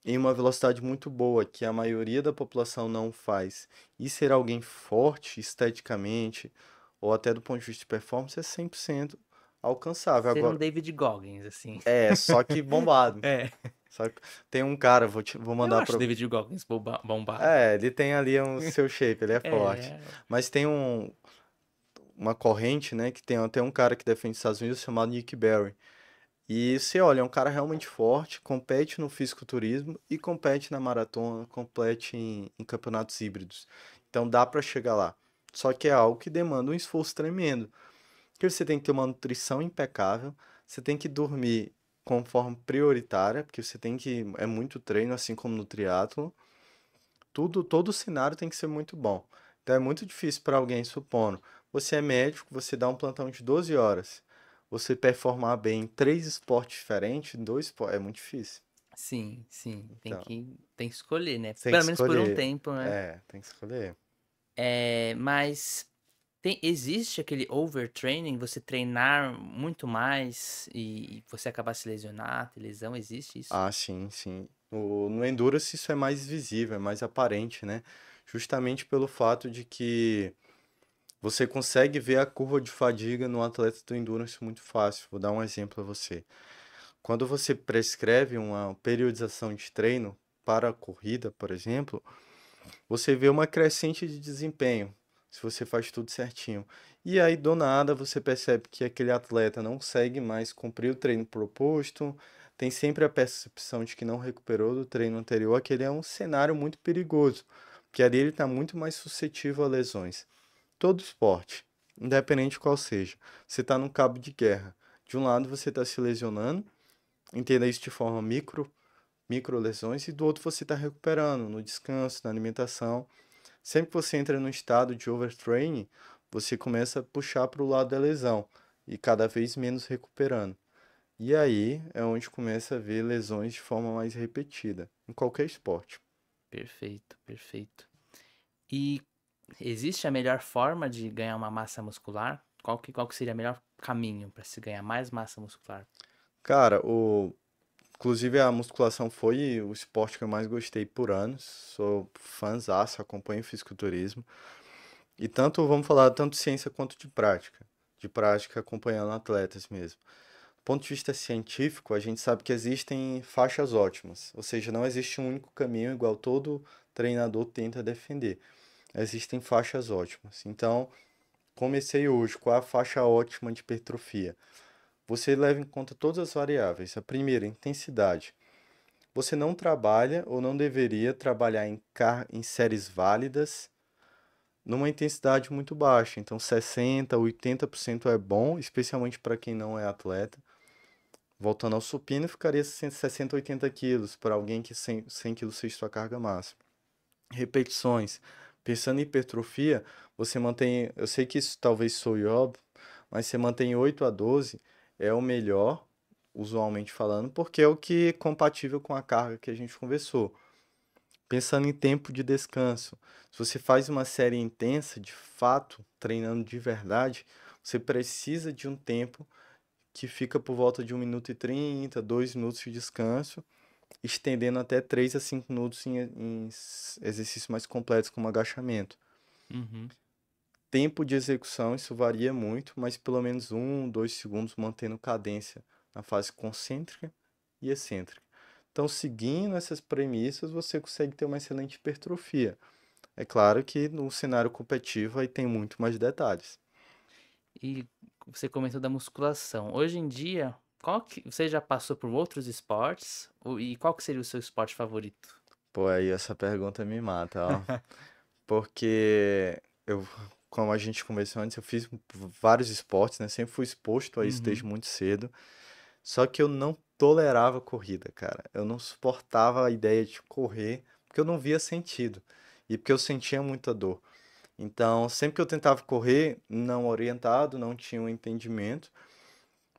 em uma velocidade muito boa, que a maioria da população não faz, e ser alguém forte esteticamente, ou até do ponto de vista de performance, é 100% alcançável. ser um Agora, David Goggins, assim. só que bombado. É. Só que tem um cara, vou Eu mandar acho para. David Goggins bombado. Ele tem ali o seu shape, ele é forte. É. Mas tem uma corrente, né, que tem até um cara que defende os Estados Unidos chamado Nick Barry. E você olha, é um cara realmente forte, compete no fisiculturismo e compete na maratona, compete em campeonatos híbridos. Então dá para chegar lá. Só que é algo que demanda um esforço tremendo. Porque você tem que ter uma nutrição impecável, você tem que dormir com forma prioritária, porque você tem que. É muito treino, assim como no triatlo. Todo o cenário tem que ser muito bom. Então é muito difícil para alguém, supondo, você é médico, você dá um plantão de 12 horas, você performar bem em três esportes diferentes, em dois esportes, é muito difícil. Sim, sim. Então, Tem que escolher, né? você tem que Pelo menos por um escolher. tempo, né? É, tem que escolher. Mas existe aquele overtraining, você treinar muito mais e você acabar se lesionar, ter lesão, existe isso? Ah, sim, sim. No Endurance isso é mais visível, é mais aparente, né? Justamente pelo fato de que você consegue ver a curva de fadiga no atleta do Endurance muito fácil. Vou dar um exemplo a você. Quando você prescreve uma periodização de treino para a corrida, por exemplo, você vê uma crescente de desempenho, se você faz tudo certinho. E aí, do nada, você percebe que aquele atleta não consegue mais cumprir o treino proposto, tem sempre a percepção de que não recuperou do treino anterior. Aquele é um cenário muito perigoso, porque ali ele está muito mais suscetível a lesões. Todo esporte, independente de qual seja, você está num cabo de guerra. De um lado, você está se lesionando, entenda isso de forma micro lesões, e do outro você está recuperando no descanso, na alimentação. Sempre que você entra no estado de overtraining, você começa a puxar para o lado da lesão e cada vez menos recuperando. E aí é onde começa a ver lesões de forma mais repetida, em qualquer esporte. Perfeito, perfeito. E existe a melhor forma de ganhar uma massa muscular? Qual que seria o melhor caminho para se ganhar mais massa muscular? Cara, inclusive a musculação foi o esporte que eu mais gostei por anos. Sou fãzaço, acompanho fisiculturismo. E tanto, vamos falar, tanto ciência quanto de prática. De prática acompanhando atletas mesmo. Do ponto de vista científico, a gente sabe que existem faixas ótimas, ou seja, não existe um único caminho igual todo treinador tenta defender. Existem faixas ótimas. Então, comecei hoje com a faixa ótima de hipertrofia. Você leva em conta todas as variáveis. A primeira, intensidade. Você não trabalha ou não deveria trabalhar em séries válidas numa intensidade muito baixa. Então, 60, 80% é bom, especialmente para quem não é atleta. Voltando ao supino, ficaria 60, 80 quilos para alguém que 100 quilos seja sua carga máxima. Repetições. Pensando em hipertrofia, você mantém. Eu sei que isso talvez soe óbvio, mas você mantém 8 a 12 é o melhor, usualmente falando, porque é o que é compatível com a carga que a gente conversou. Pensando em tempo de descanso, se você faz uma série intensa, de fato, treinando de verdade, você precisa de um tempo que fica por volta de 1 minuto e 30, 2 minutos de descanso, estendendo até 3 a 5 minutos em exercícios mais completos, como agachamento. Uhum. Tempo de execução, isso varia muito, mas pelo menos 2 segundos mantendo cadência na fase concêntrica e excêntrica. Então, seguindo essas premissas, você consegue ter uma excelente hipertrofia. É claro que no cenário competitivo aí tem muito mais detalhes. E você comentou da musculação. Hoje em dia, qual que você já passou por outros esportes? E qual que seria o seu esporte favorito? Pô, aí essa pergunta me mata, ó. Porque eu, como a gente conversou antes, eu fiz vários esportes, né? Sempre fui exposto a isso desde Uhum. muito cedo. Só que eu não tolerava corrida, cara. Eu não suportava a ideia de correr, porque eu não via sentido. E porque eu sentia muita dor. Então, sempre que eu tentava correr, não orientado, não tinha um entendimento,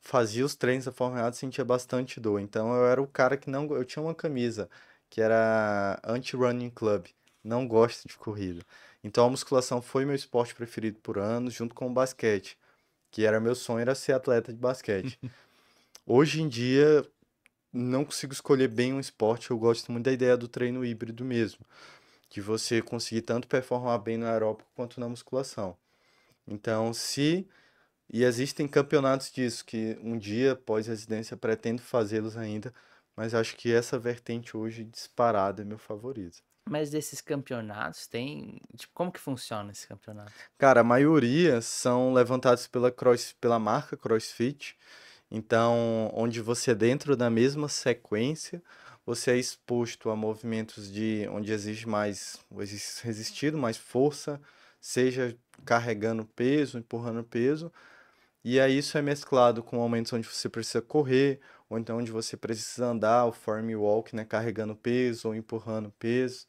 fazia os treinos da forma errada, sentia bastante dor. Então, eu era o cara que não. Eu tinha uma camisa que era Anti-Running Club. Não gosto de corrida. Então, a musculação foi meu esporte preferido por anos, junto com o basquete, que era meu sonho, era ser atleta de basquete. Hoje em dia, não consigo escolher bem um esporte, eu gosto muito da ideia do treino híbrido mesmo, de você conseguir tanto performar bem no aeróbico quanto na musculação. Então, se e existem campeonatos disso que um dia após residência pretendo fazê-los ainda, mas acho que essa vertente hoje disparada é meu favorito. Mas desses campeonatos tem, tipo, como que funciona esse campeonato? Cara, a maioria são levantados pela marca CrossFit. Então, onde você dentro da mesma sequência, você é exposto a movimentos de onde exige mais resistido, mais força, seja carregando peso, empurrando peso, e aí isso é mesclado com momentos onde você precisa correr, ou então onde você precisa andar, o farm walk, né, carregando peso ou empurrando peso.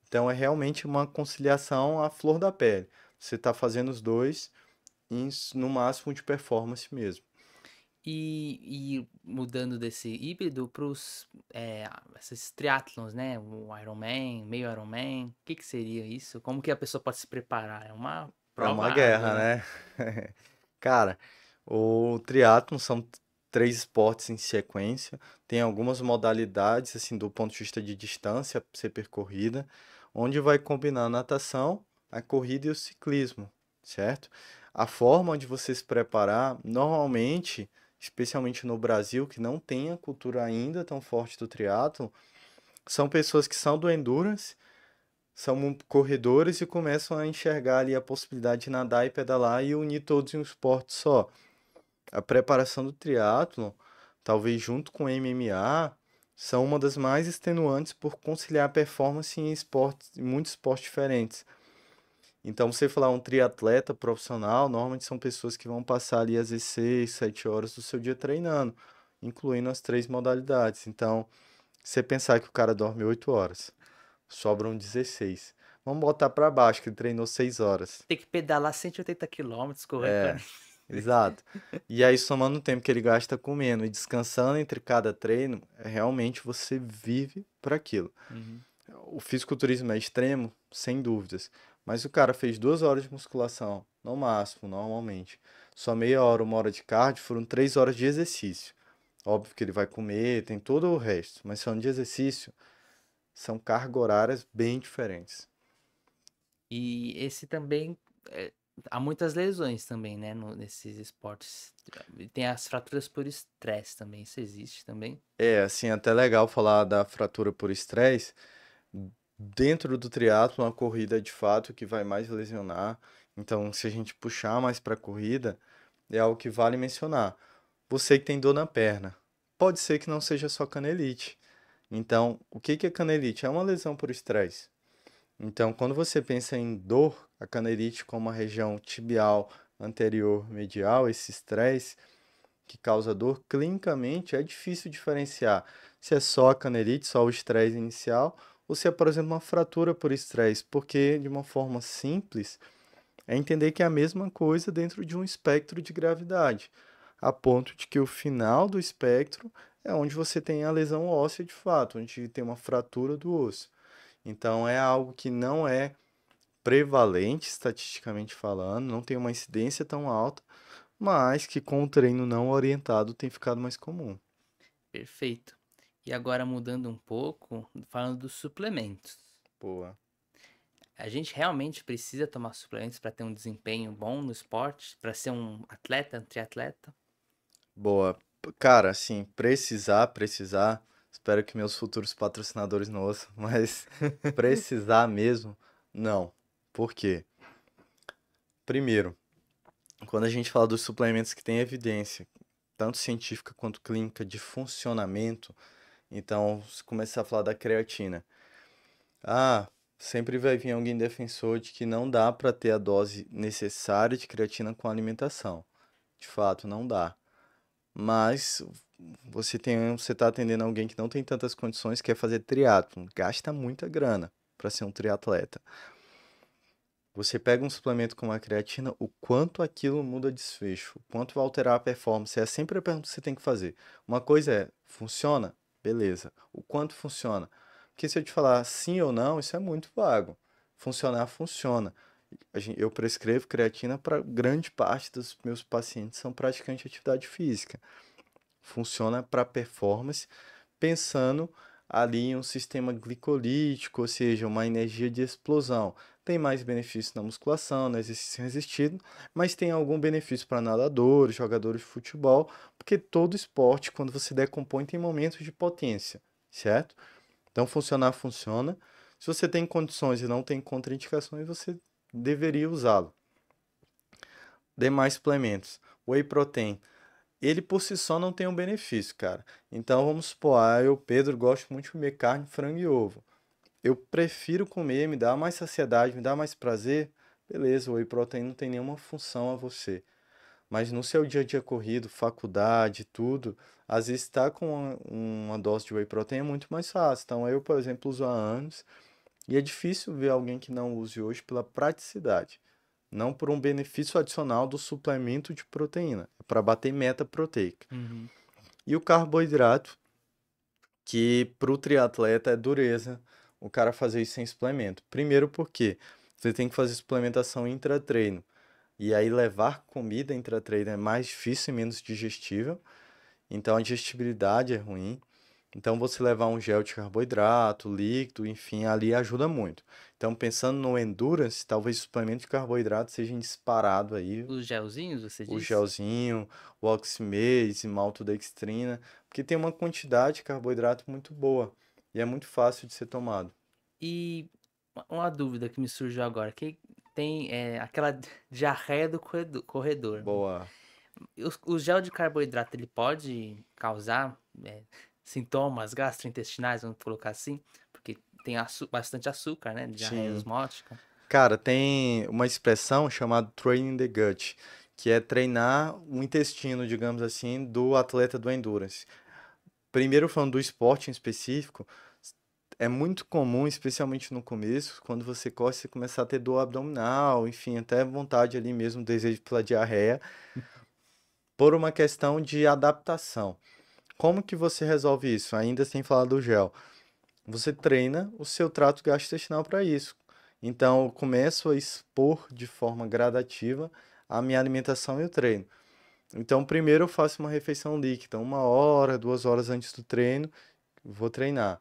Então é realmente uma conciliação à flor da pele. Você está fazendo os dois no máximo de performance mesmo. E mudando desse híbrido para os esses triatlons, né? O Ironman, meio Ironman, o que que seria isso? Como que a pessoa pode se preparar? É uma É prova uma árdua, guerra, né? né? Cara, o triatlon são três esportes em sequência. Tem algumas modalidades, assim, do ponto de vista de distância a ser percorrida, onde vai combinar a natação, a corrida e o ciclismo, certo? A forma de você se preparar, normalmente, especialmente no Brasil, que não tem a cultura ainda tão forte do triatlon, são pessoas que são do endurance, são corredores e começam a enxergar ali a possibilidade de nadar e pedalar e unir todos em um esporte só. A preparação do triatlon, talvez junto com o MMA, são uma das mais extenuantes por conciliar performance em esportes, em muitos esportes diferentes. Então, você falar um triatleta profissional, normalmente são pessoas que vão passar ali às vezes 6, 7 horas do seu dia treinando, incluindo as três modalidades. Então, você pensar que o cara dorme 8 horas, sobram 16. Vamos botar para baixo, que ele treinou 6 horas. Tem que pedalar 180 quilômetros, correr É, 40. exato. E aí, somando o tempo que ele gasta comendo e descansando entre cada treino, realmente você vive para aquilo. Uhum. O fisiculturismo é extremo, sem dúvidas. Mas o cara fez 2 horas de musculação, no máximo, normalmente. Só meia hora, 1 hora de cardio, foram 3 horas de exercício. Óbvio que ele vai comer, tem todo o resto. Mas falando de exercício, são cargas horárias bem diferentes. E esse também há muitas lesões também, né, nesses esportes. E tem as fraturas por estresse também, isso existe também. É, assim, até legal falar da fratura por estresse. Dentro do triatlo, a corrida é de fato que vai mais lesionar. Então, se a gente puxar mais para a corrida, é algo que vale mencionar. Você que tem dor na perna, pode ser que não seja só canelite. Então, o que que é canelite? É uma lesão por estresse. Então, quando você pensa em dor, a canelite como a região tibial anterior medial, esse estresse que causa dor, clinicamente é difícil diferenciar se é só a canelite, só o estresse inicial, ou se é, por exemplo, uma fratura por estresse, porque de uma forma simples é entender que é a mesma coisa dentro de um espectro de gravidade, a ponto de que o final do espectro é onde você tem a lesão óssea de fato, onde tem uma fratura do osso. Então é algo que não é prevalente estatisticamente falando, não tem uma incidência tão alta, mas que com o treino não orientado tem ficado mais comum. Perfeito. E agora mudando um pouco, falando dos suplementos. Boa. A gente realmente precisa tomar suplementos para ter um desempenho bom no esporte, para ser um atleta, um triatleta? Boa. Cara, assim, precisar. Espero que meus futuros patrocinadores não ouçam, mas precisar mesmo, não. Por quê? Primeiro, quando a gente fala dos suplementos que têm evidência, tanto científica quanto clínica, de funcionamento, então, se começar a falar da creatina, ah, sempre vai vir alguém defensor de que não dá para ter a dose necessária de creatina com a alimentação. De fato, não dá. Mas você está atendendo alguém que não tem tantas condições, quer fazer triatlon, gasta muita grana para ser um triatleta. Você pega um suplemento como a creatina, o quanto aquilo muda desfecho, o quanto vai alterar a performance, é sempre a pergunta que você tem que fazer. Uma coisa é, funciona? Beleza. O quanto funciona? Porque se eu te falar sim ou não, isso é muito vago. Funcionar, funciona. Eu prescrevo creatina para grande parte dos meus pacientes são praticantes de atividade física. Funciona para performance, pensando ali em um sistema glicolítico, ou seja, uma energia de explosão. Tem mais benefício na musculação, no exercício resistido, mas tem algum benefício para nadadores, jogadores de futebol, porque todo esporte, quando você decompõe, tem momentos de potência, certo? Então, funcionar funciona. Se você tem condições e não tem contraindicações, você deveria usá-lo. Demais suplementos. Whey protein. Ele por si só não tem um benefício, cara. Então vamos supor, eu, Pedro, gosto muito de comer carne, frango e ovo. Eu prefiro comer, me dá mais saciedade, me dá mais prazer. beleza, o whey protein não tem nenhuma função a você. Mas no seu dia a dia corrido, faculdade, tudo, às vezes estar com uma dose de whey protein é muito mais fácil. Então eu, por exemplo, uso há anos e é difícil ver alguém que não use hoje pela praticidade, não por um benefício adicional do suplemento de proteína, é para bater meta proteica. Uhum. E o carboidrato, que para o triatleta é dureza o cara fazer isso sem suplemento. Primeiro porque você tem que fazer suplementação intra-treino. E aí levar comida intra-treino é mais difícil e menos digestível. Então a digestibilidade é ruim. Então você levar um gel de carboidrato, líquido, enfim, ali ajuda muito. Então pensando no endurance, talvez suplemento de carboidrato seja disparado aí Os gelzinhos, você o disse? gelzinho, o oximase, maltodextrina, porque tem uma quantidade de carboidrato muito boa e é muito fácil de ser tomado. E uma dúvida que me surgiu agora, que tem aquela diarreia do corredor. Boa. O gel de carboidrato, ele pode causar sintomas gastrointestinais, vamos colocar assim? Porque tem bastante açúcar, né? Diarreia Sim. osmótica. Cara, tem uma expressão chamada training the gut, que é treinar o intestino, digamos assim, do atleta do endurance. Primeiro falando do esporte em específico, é muito comum, especialmente no começo, quando você corre, você começar a ter dor abdominal, enfim, até vontade ali mesmo, desejo pela diarreia, por uma questão de adaptação. Como que você resolve isso? Ainda sem falar do gel. Você treina o seu trato gastrointestinal para isso. Então, eu começo a expor de forma gradativa a minha alimentação e o treino. Então, primeiro eu faço uma refeição líquida, 1 hora, 2 horas antes do treino, vou treinar.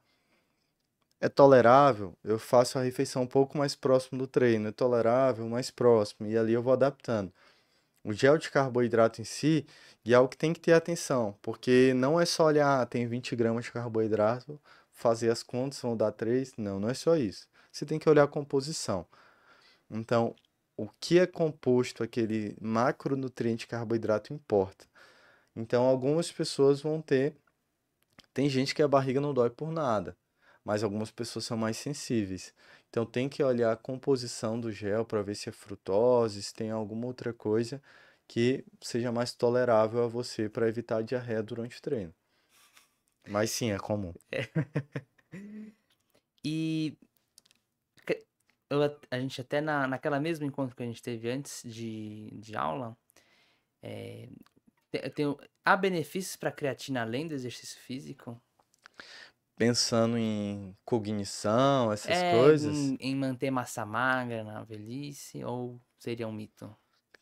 É tolerável, eu faço a refeição um pouco mais próximo do treino. É tolerável, mais próximo, e ali eu vou adaptando. O gel de carboidrato em si é algo que tem que ter atenção, porque não é só olhar, tem 20 gramas de carboidrato, fazer as contas, vão dar 3. Não, não é só isso. Você tem que olhar a composição. Então, o que é composto, aquele macronutriente carboidrato importa. Então, algumas pessoas vão ter. Tem gente que a barriga não dói por nada, mas algumas pessoas são mais sensíveis. Então, tem que olhar a composição do gel para ver se é frutose, se tem alguma outra coisa que seja mais tolerável a você para evitar a diarreia durante o treino. Mas sim, é comum. E a gente até naquela mesma encontro que a gente teve antes de aula, é, há benefícios para creatina além do exercício físico? Pensando em cognição, essas É coisas, em manter massa magra na velhice ou seria um mito?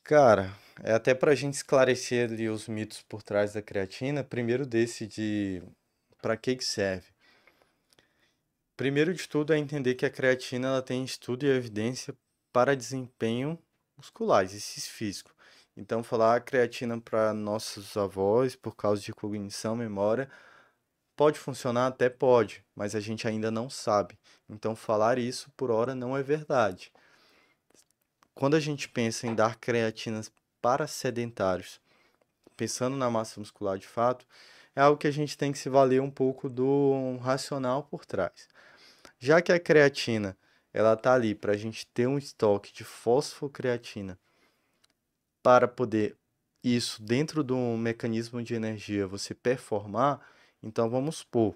cara, é até para a gente esclarecer ali os mitos por trás da creatina, primeiro desse de para que serve. Primeiro de tudo é entender que a creatina ela tem estudo e evidência para desempenho muscular, exercício físico. Então, falar a creatina para nossos avós, por causa de cognição, memória, pode funcionar? Até pode, mas a gente ainda não sabe. Então, falar isso por hora não é verdade. Quando a gente pensa em dar creatinas para sedentários, pensando na massa muscular de fato, é algo que a gente tem que se valer um pouco do racional por trás. Já que a creatina, ela tá ali para a gente ter um estoque de fosfocreatina para poder isso dentro do mecanismo de energia você performar, então vamos supor,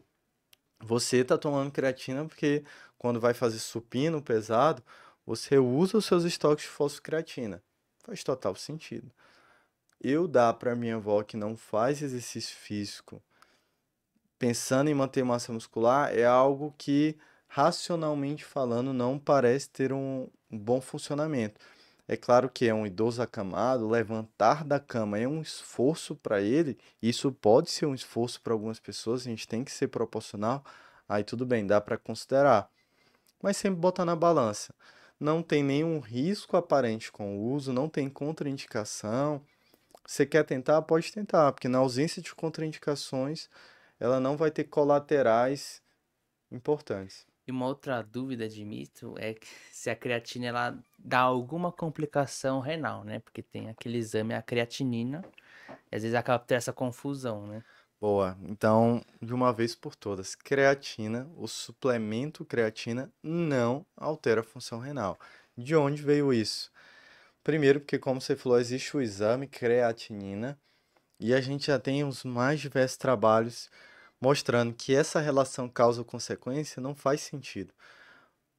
você está tomando creatina porque quando vai fazer supino pesado, você usa os seus estoques de fosfocreatina. Faz total sentido. Eu dar para minha avó que não faz exercício físico, pensando em manter massa muscular, é algo que, racionalmente falando, não parece ter um bom funcionamento. É claro que é um idoso acamado, levantar da cama é um esforço para ele, isso pode ser um esforço para algumas pessoas, a gente tem que ser proporcional, aí tudo bem, dá para considerar. Mas sempre botar na balança. Não tem nenhum risco aparente com o uso, não tem contraindicação. Você quer tentar? Pode tentar, porque na ausência de contraindicações, ela não vai ter colaterais importantes. E uma outra dúvida de mito é que se a creatina ela dá alguma complicação renal, né? Porque tem aquele exame, a creatinina, e às vezes acaba por ter essa confusão, né? Boa. Então, de uma vez por todas, creatina, o suplemento creatina não altera a função renal. De onde veio isso? Primeiro, porque como você falou, existe o exame creatinina e a gente já tem os mais diversos trabalhos mostrando que essa relação causa-consequência não faz sentido.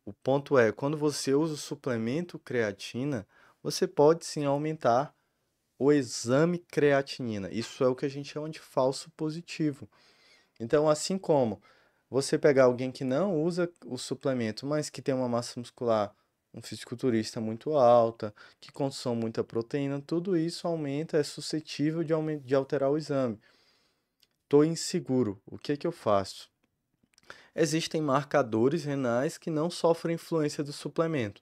O ponto é, quando você usa o suplemento creatina, você pode sim aumentar o exame creatinina. Isso é o que a gente chama de falso positivo. Então, assim como você pegar alguém que não usa o suplemento, mas que tem uma massa muscular, um fisiculturista muito alta, que consome muita proteína, tudo isso aumenta, é suscetível de alterar o exame. Estou inseguro, o que é que eu faço? Existem marcadores renais que não sofrem influência do suplemento.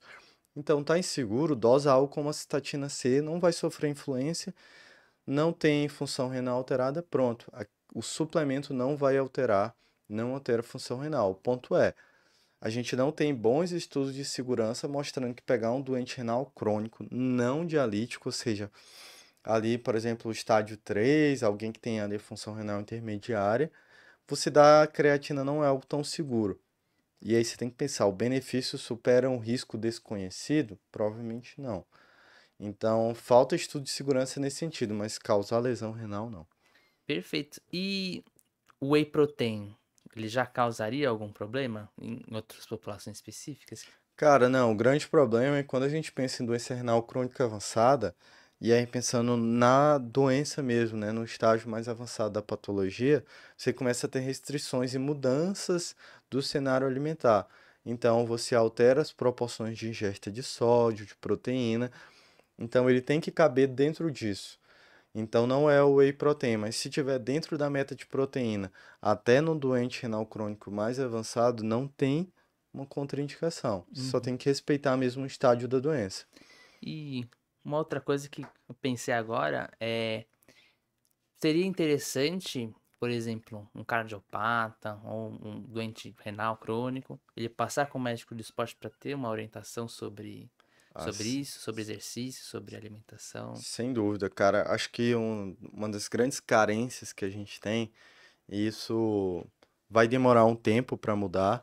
Então, está inseguro, dosa algo como a cistatina C não vai sofrer influência, não tem função renal alterada, pronto. O suplemento não vai alterar, não altera a função renal. O ponto é, a gente não tem bons estudos de segurança mostrando que pegar um doente renal crônico não dialítico, ou seja, ali, por exemplo, o estágio 3, alguém que tem ali função renal intermediária, você dá creatina não é algo tão seguro. E aí você tem que pensar, o benefício supera um risco desconhecido? Provavelmente não. Então, falta estudo de segurança nesse sentido, mas causar lesão renal, não. Perfeito. E o whey protein, ele já causaria algum problema em outras populações específicas? Cara, não, o grande problema é quando a gente pensa em doença renal crônica avançada, e aí pensando na doença mesmo, né, no estágio mais avançado da patologia, você começa a ter restrições e mudanças do cenário alimentar. Então, você altera as proporções de ingesta de sódio, de proteína, então ele tem que caber dentro disso. Então não é o whey protein, mas se tiver dentro da meta de proteína, até no doente renal crônico mais avançado, não tem uma contraindicação. Você só Uhum. tem que respeitar mesmo o estágio da doença. E uma outra coisa que eu pensei agora é, seria interessante, por exemplo, um cardiopata ou um doente renal crônico, ele passar com o médico do esporte para ter uma orientação sobre As- isso, sobre exercício, sobre alimentação. Sem dúvida, cara. Acho que uma das grandes carências que a gente tem, e isso vai demorar um tempo para mudar,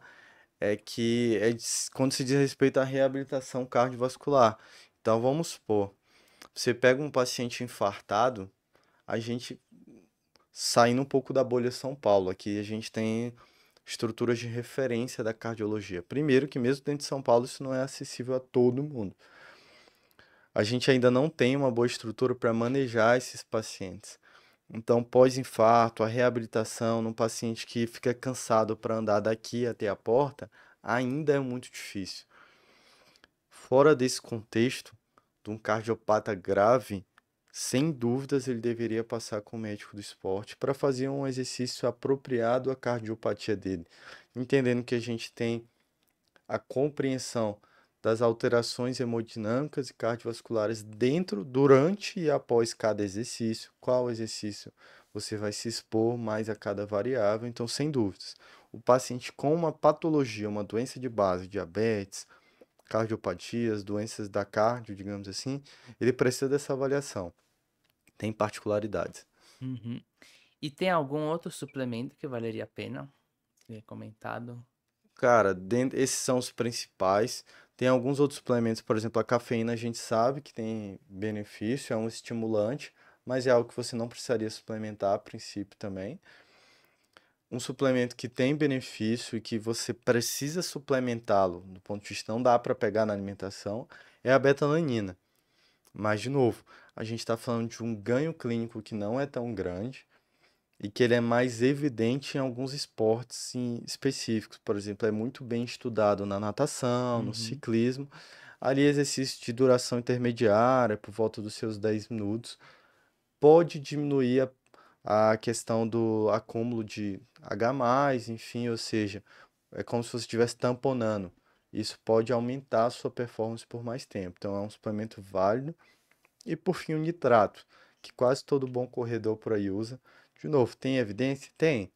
quando se diz respeito à reabilitação cardiovascular. Então vamos supor, você pega um paciente infartado, a gente saindo um pouco da bolha São Paulo, aqui a gente tem estruturas de referência da cardiologia. Primeiro, que mesmo dentro de São Paulo isso não é acessível a todo mundo. A gente ainda não tem uma boa estrutura para manejar esses pacientes. Então, pós-infarto, a reabilitação num paciente que fica cansado para andar daqui até a porta, ainda é muito difícil. Fora desse contexto, de um cardiopata grave, sem dúvidas ele deveria passar com o médico do esporte para fazer um exercício apropriado à cardiopatia dele, entendendo que a gente tem a compreensão das alterações hemodinâmicas e cardiovasculares dentro, durante e após cada exercício, qual exercício você vai se expor mais a cada variável, então sem dúvidas. O paciente com uma patologia, uma doença de base, diabetes, cardiopatias, doenças da cardio, digamos assim, ele precisa dessa avaliação. Tem particularidades. Uhum. E tem algum outro suplemento que valeria a pena ser comentado? Cara, esses são os principais. Tem alguns outros suplementos, por exemplo, a cafeína a gente sabe que tem benefício, é um estimulante, mas é algo que você não precisaria suplementar a princípio também. Um suplemento que tem benefício e que você precisa suplementá-lo, do ponto de vista não dá para pegar na alimentação, é a betalanina. Mas, de novo, a gente está falando de um ganho clínico que não é tão grande e que ele é mais evidente em alguns esportes específicos. Por exemplo, é muito bem estudado na natação, no Uhum. ciclismo. Ali, exercício de duração intermediária, por volta dos seus 10 minutos, pode diminuir a questão do acúmulo de H+, enfim, ou seja, é como se você estivesse tamponando. Isso pode aumentar a sua performance por mais tempo. Então, é um suplemento válido e por fim, o nitrato, que quase todo bom corredor por aí usa. De novo, tem evidência? Tem,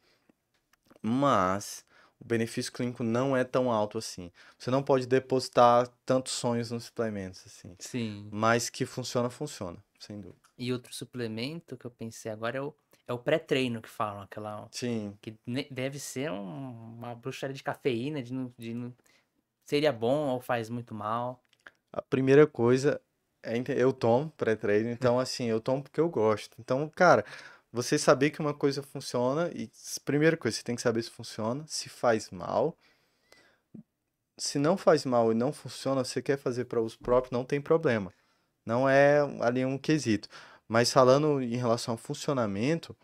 mas o benefício clínico não é tão alto assim. Você não pode depositar tantos sonhos nos suplementos assim, Sim. mas que funciona, funciona, sem dúvida. E outro suplemento que eu pensei agora é o pré-treino que falam, aquela Sim, que deve ser uma bruxaria de cafeína, seria bom ou faz muito mal. a primeira coisa Eu tomo pré-treino, então assim, eu tomo porque eu gosto. Então, cara, você saber que uma coisa funciona primeira coisa, você tem que saber se funciona, se faz mal. Se não faz mal e não funciona, você quer fazer para uso próprio, não tem problema. Não é ali um quesito. Mas falando em relação ao funcionamento,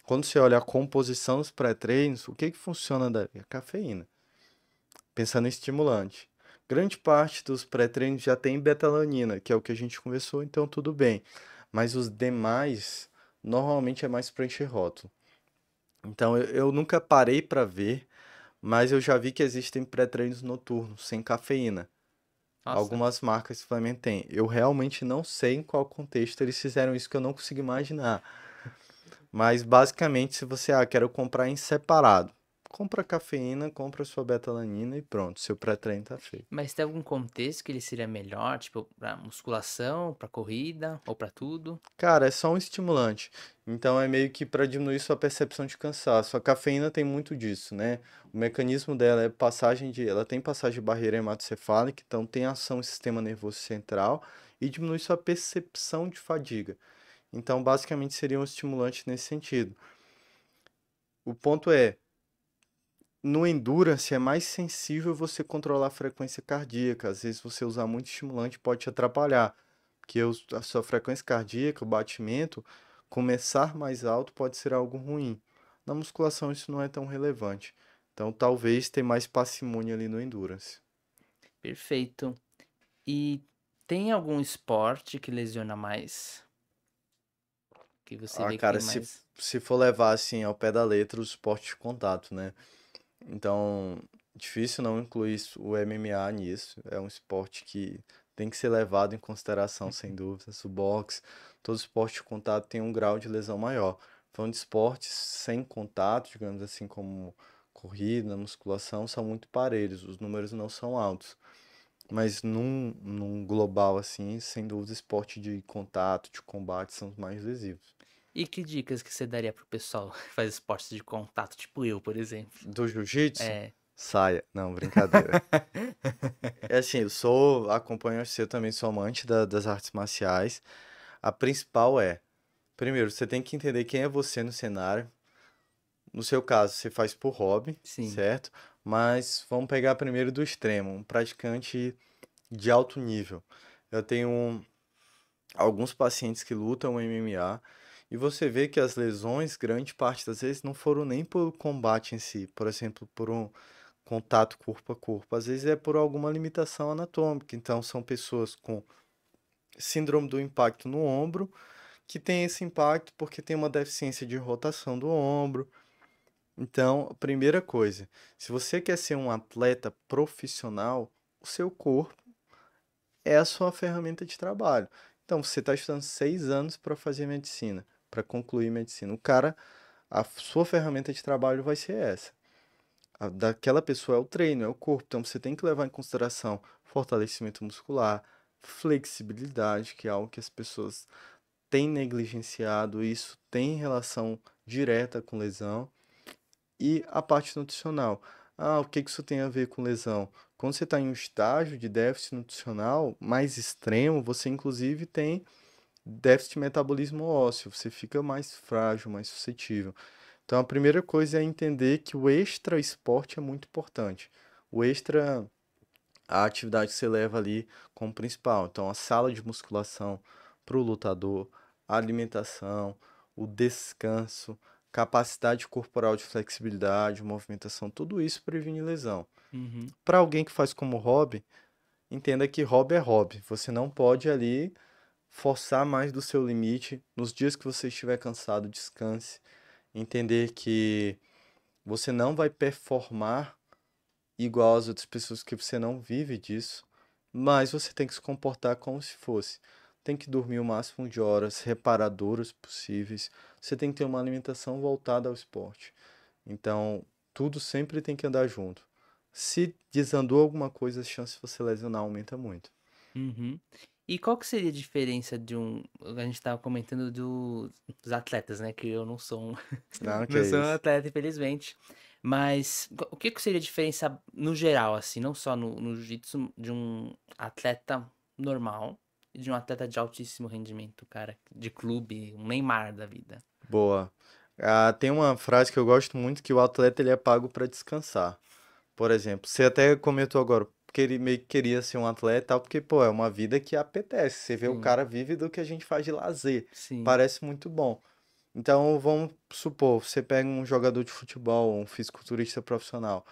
quando você olha a composição dos pré-treinos, o que que funciona dali? A cafeína. Pensando em estimulante. Grande parte dos pré-treinos já tem betalanina, que é o que a gente conversou, então tudo bem. Mas os demais, normalmente é mais para encher rótulo. Então eu nunca parei para ver, mas eu já vi que existem pré-treinos noturnos, sem cafeína. Nossa, Algumas marcas de suplemento têm. Eu realmente não sei em qual contexto eles fizeram isso, que eu não consigo imaginar. Mas basicamente, se você, quero comprar em separado, compra cafeína, compra sua betalanina e pronto, seu pré-treino tá feito. mas tem algum contexto que ele seria melhor, tipo, pra musculação, pra corrida ou pra tudo? Cara, é só um estimulante. Então é meio que para diminuir sua percepção de cansaço. A cafeína tem muito disso, né? O mecanismo dela é ela tem passagem de barreira hematocefálica, então tem ação no sistema nervoso central e diminui sua percepção de fadiga. Então, basicamente, seria um estimulante nesse sentido. O ponto é, no endurance é mais sensível você controlar a frequência cardíaca. Às vezes você usar muito estimulante pode te atrapalhar, porque a sua frequência cardíaca, o batimento, começar mais alto pode ser algo ruim. Na musculação isso não é tão relevante. Então talvez ter mais parcimônia ali no endurance. Perfeito. E tem algum esporte que lesiona mais? Que você Ah, vê que tem cara, se, mais? se for levar assim ao pé da letra, o esporte de contato, né? Então, difícil não incluir o MMA nisso. É um esporte que tem que ser levado em consideração, sem dúvidas. O boxe, todo esporte de contato tem um grau de lesão maior. Falando de esportes sem contato, digamos assim, como corrida, musculação, são muito parelhos. Os números não são altos. Mas num global assim, sem dúvida, esporte de contato, de combate, são os mais lesivos. E que dicas que você daria pro pessoal que faz esportes de contato, tipo eu, por exemplo? Do jiu-jitsu, É. saia. Não, brincadeira. É assim, acompanho você, eu também sou amante das artes marciais. A principal é, primeiro, você tem que entender quem é você no cenário. No seu caso, você faz por hobby, Sim. certo? Mas vamos pegar primeiro do extremo, um praticante de alto nível. Eu tenho alguns pacientes que lutam MMA e você vê que as lesões, grande parte das vezes, não foram nem por combate em si, por exemplo, por um contato corpo a corpo. Às vezes é por alguma limitação anatômica. Então, são pessoas com síndrome do impacto no ombro, que tem esse impacto porque tem uma deficiência de rotação do ombro. Então, a primeira coisa, se você quer ser um atleta profissional, o seu corpo é a sua ferramenta de trabalho. Então, você está estudando 6 anos para fazer medicina, para concluir medicina. A sua ferramenta de trabalho vai ser essa. A daquela pessoa é o treino, é o corpo. Então você tem que levar em consideração fortalecimento muscular, flexibilidade, que é algo que as pessoas têm negligenciado, e isso tem relação direta com lesão, e a parte nutricional. Ah, o que que isso tem a ver com lesão? Quando você está em um estágio de déficit nutricional mais extremo, você inclusive tem déficit de metabolismo ósseo, você fica mais frágil, mais suscetível. Então, a primeira coisa é entender que o extra esporte é muito importante. O extra, a atividade que você leva ali como principal. Então, a sala de musculação para o lutador, a alimentação, o descanso, capacidade corporal de flexibilidade, movimentação, tudo isso previne lesão. Uhum. Para alguém que faz como hobby, entenda que hobby é hobby. Você não pode ali forçar mais do seu limite. Nos dias que você estiver cansado, descanse. Entender que você não vai performar igual às outras pessoas que você não vive disso, mas você tem que se comportar como se fosse. Tem que dormir o máximo de horas reparadoras possíveis. Você tem que ter uma alimentação voltada ao esporte. Então, tudo sempre tem que andar junto. Se desandou alguma coisa, a chance de você lesionar aumenta muito. Uhum. E qual que seria a diferença de um. A gente tava comentando dos atletas, né? Que eu não sou um, Não, que não é sou um isso. atleta, infelizmente. Mas o que que seria a diferença no geral, assim, não só no jiu-jitsu, de um atleta normal de um atleta de altíssimo rendimento, cara, de clube, um Neymar da vida? Boa. Ah, tem uma frase que eu gosto muito que o atleta ele é pago para descansar. Por exemplo, você até comentou agora que ele meio que queria ser um atleta, e tal, porque, pô, é uma vida que apetece. Você vê o Sim, cara vive do que a gente faz de lazer. sim. Parece muito bom. Então, vamos supor, você pega um jogador de futebol, um fisiculturista profissional.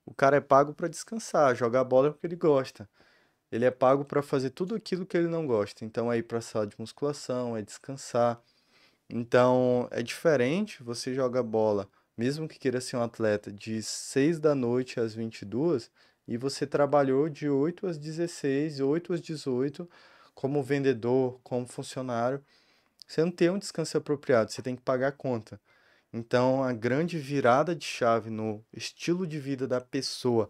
O cara é pago para descansar, jogar bola porque ele gosta. Ele é pago para fazer tudo aquilo que ele não gosta. Então, é ir para sala de musculação, é descansar. Então, é diferente você joga bola, mesmo que queira ser um atleta, de 6 da noite às 22, e você trabalhou de 8 às 16, 8 às 18, como vendedor, como funcionário. Você não tem um descanso apropriado, você tem que pagar a conta. Então, a grande virada de chave no estilo de vida da pessoa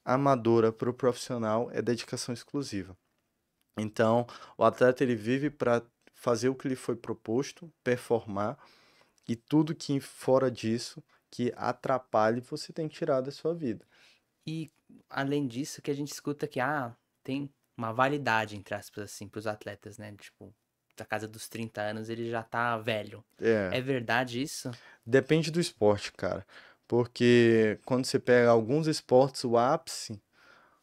amadora para o profissional é dedicação exclusiva. Então, o atleta ele vive para fazer o que lhe foi proposto, performar, e tudo que fora disso que atrapalhe, você tem que tirar da sua vida. E além disso, que a gente escuta que tem uma validade, entre aspas, assim, pros atletas, né? Tipo, da casa dos 30 anos ele já tá velho. É, É verdade isso? depende do esporte, cara. Porque quando você pega alguns esportes, o ápice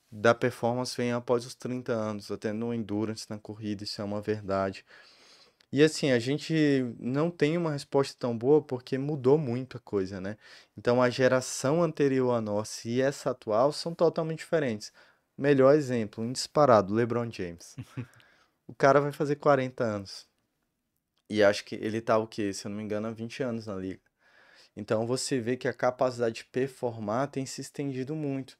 da performance vem após os 30 anos, até no endurance, na corrida, isso é uma verdade. E assim, a gente não tem uma resposta tão boa porque mudou muito a coisa, né? Então a geração anterior à nossa e essa atual são totalmente diferentes. Melhor exemplo, um disparado, LeBron James. O cara vai fazer 40 anos. E acho que ele tá o quê? Se eu não me engano, há 20 anos na liga. Então você vê que a capacidade de performar tem se estendido muito.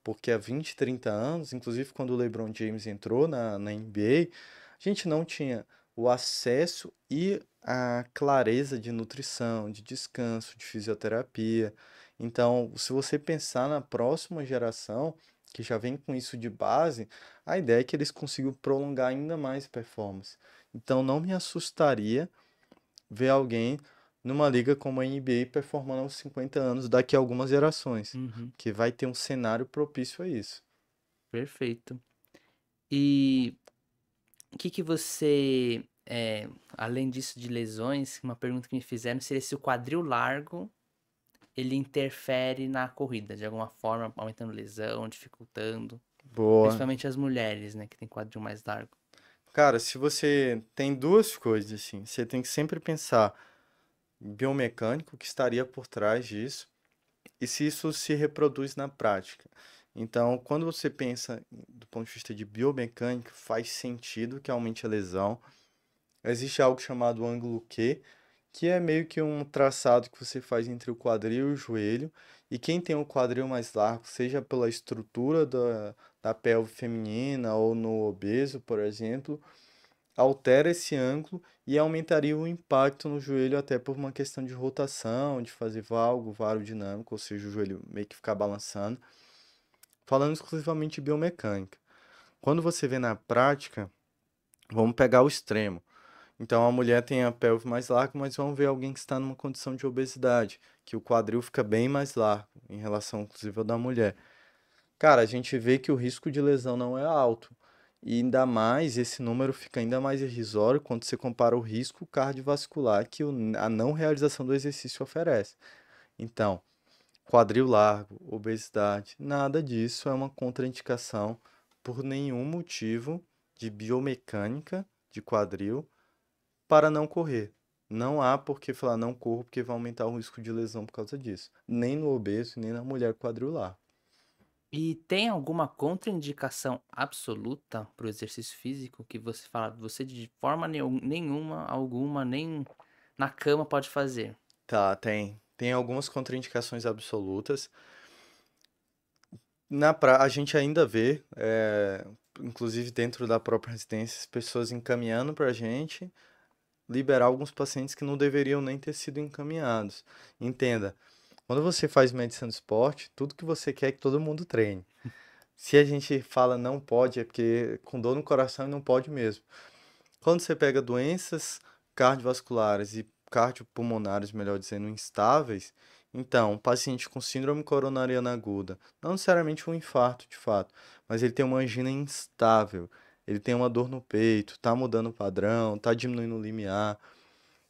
Porque há 20, 30 anos, inclusive quando o LeBron James entrou na NBA, a gente não tinha o acesso e a clareza de nutrição, de descanso, de fisioterapia. Então, se você pensar na próxima geração, que já vem com isso de base, a ideia é que eles consigam prolongar ainda mais a performance. Então, não me assustaria ver alguém numa liga como a NBA performando aos 50 anos daqui a algumas gerações, Uhum, que vai ter um cenário propício a isso. perfeito. E o que que você, além disso de lesões, uma pergunta que me fizeram seria se o quadril largo ele interfere na corrida, de alguma forma, aumentando lesão, dificultando. Boa. Principalmente as mulheres, né, que tem quadril mais largo. Cara, se você tem duas coisas assim, você tem que sempre pensar biomecânico que estaria por trás disso e se isso se reproduz na prática. Então, quando você pensa do ponto de vista de biomecânica, faz sentido que aumente a lesão. Existe algo chamado ângulo Q, que é meio que um traçado que você faz entre o quadril e o joelho. E quem tem o quadril mais largo, seja pela estrutura da pelve feminina ou no obeso, por exemplo, altera esse ângulo e aumentaria o impacto no joelho até por uma questão de rotação, de fazer valgo, varo dinâmico, ou seja, o joelho meio que ficar balançando. Falando exclusivamente de biomecânica. Quando você vê na prática, vamos pegar o extremo. Então a mulher tem a pelve mais larga, mas vamos ver alguém que está numa condição de obesidade, que o quadril fica bem mais largo em relação, inclusive, ao da mulher. Cara, a gente vê que o risco de lesão não é alto. E ainda mais, esse número fica ainda mais irrisório quando você compara o risco cardiovascular que a não realização do exercício oferece. Então, quadril largo, obesidade, nada disso é uma contraindicação por nenhum motivo de biomecânica de quadril para não correr. Não há por que falar não corro porque vai aumentar o risco de lesão por causa disso. Nem no obeso, nem na mulher quadrilar. E tem alguma contraindicação absoluta para o exercício físico que você fala, você de forma nenhuma, alguma, nem na cama pode fazer? Tá, tem. Tem algumas contraindicações absolutas. A gente ainda vê, inclusive dentro da própria residência, as pessoas encaminhando para a gente liberar alguns pacientes que não deveriam nem ter sido encaminhados. Entenda, quando você faz medicina do esporte, tudo que você quer é que todo mundo treine. Se a gente fala não pode, é porque com dor no coração não pode mesmo. Quando você pega doenças cardiovasculares e cardiopulmonares, melhor dizendo, instáveis, então, um paciente com síndrome coronariana aguda, não necessariamente um infarto de fato, mas ele tem uma angina instável, ele tem uma dor no peito, tá mudando o padrão, tá diminuindo o limiar.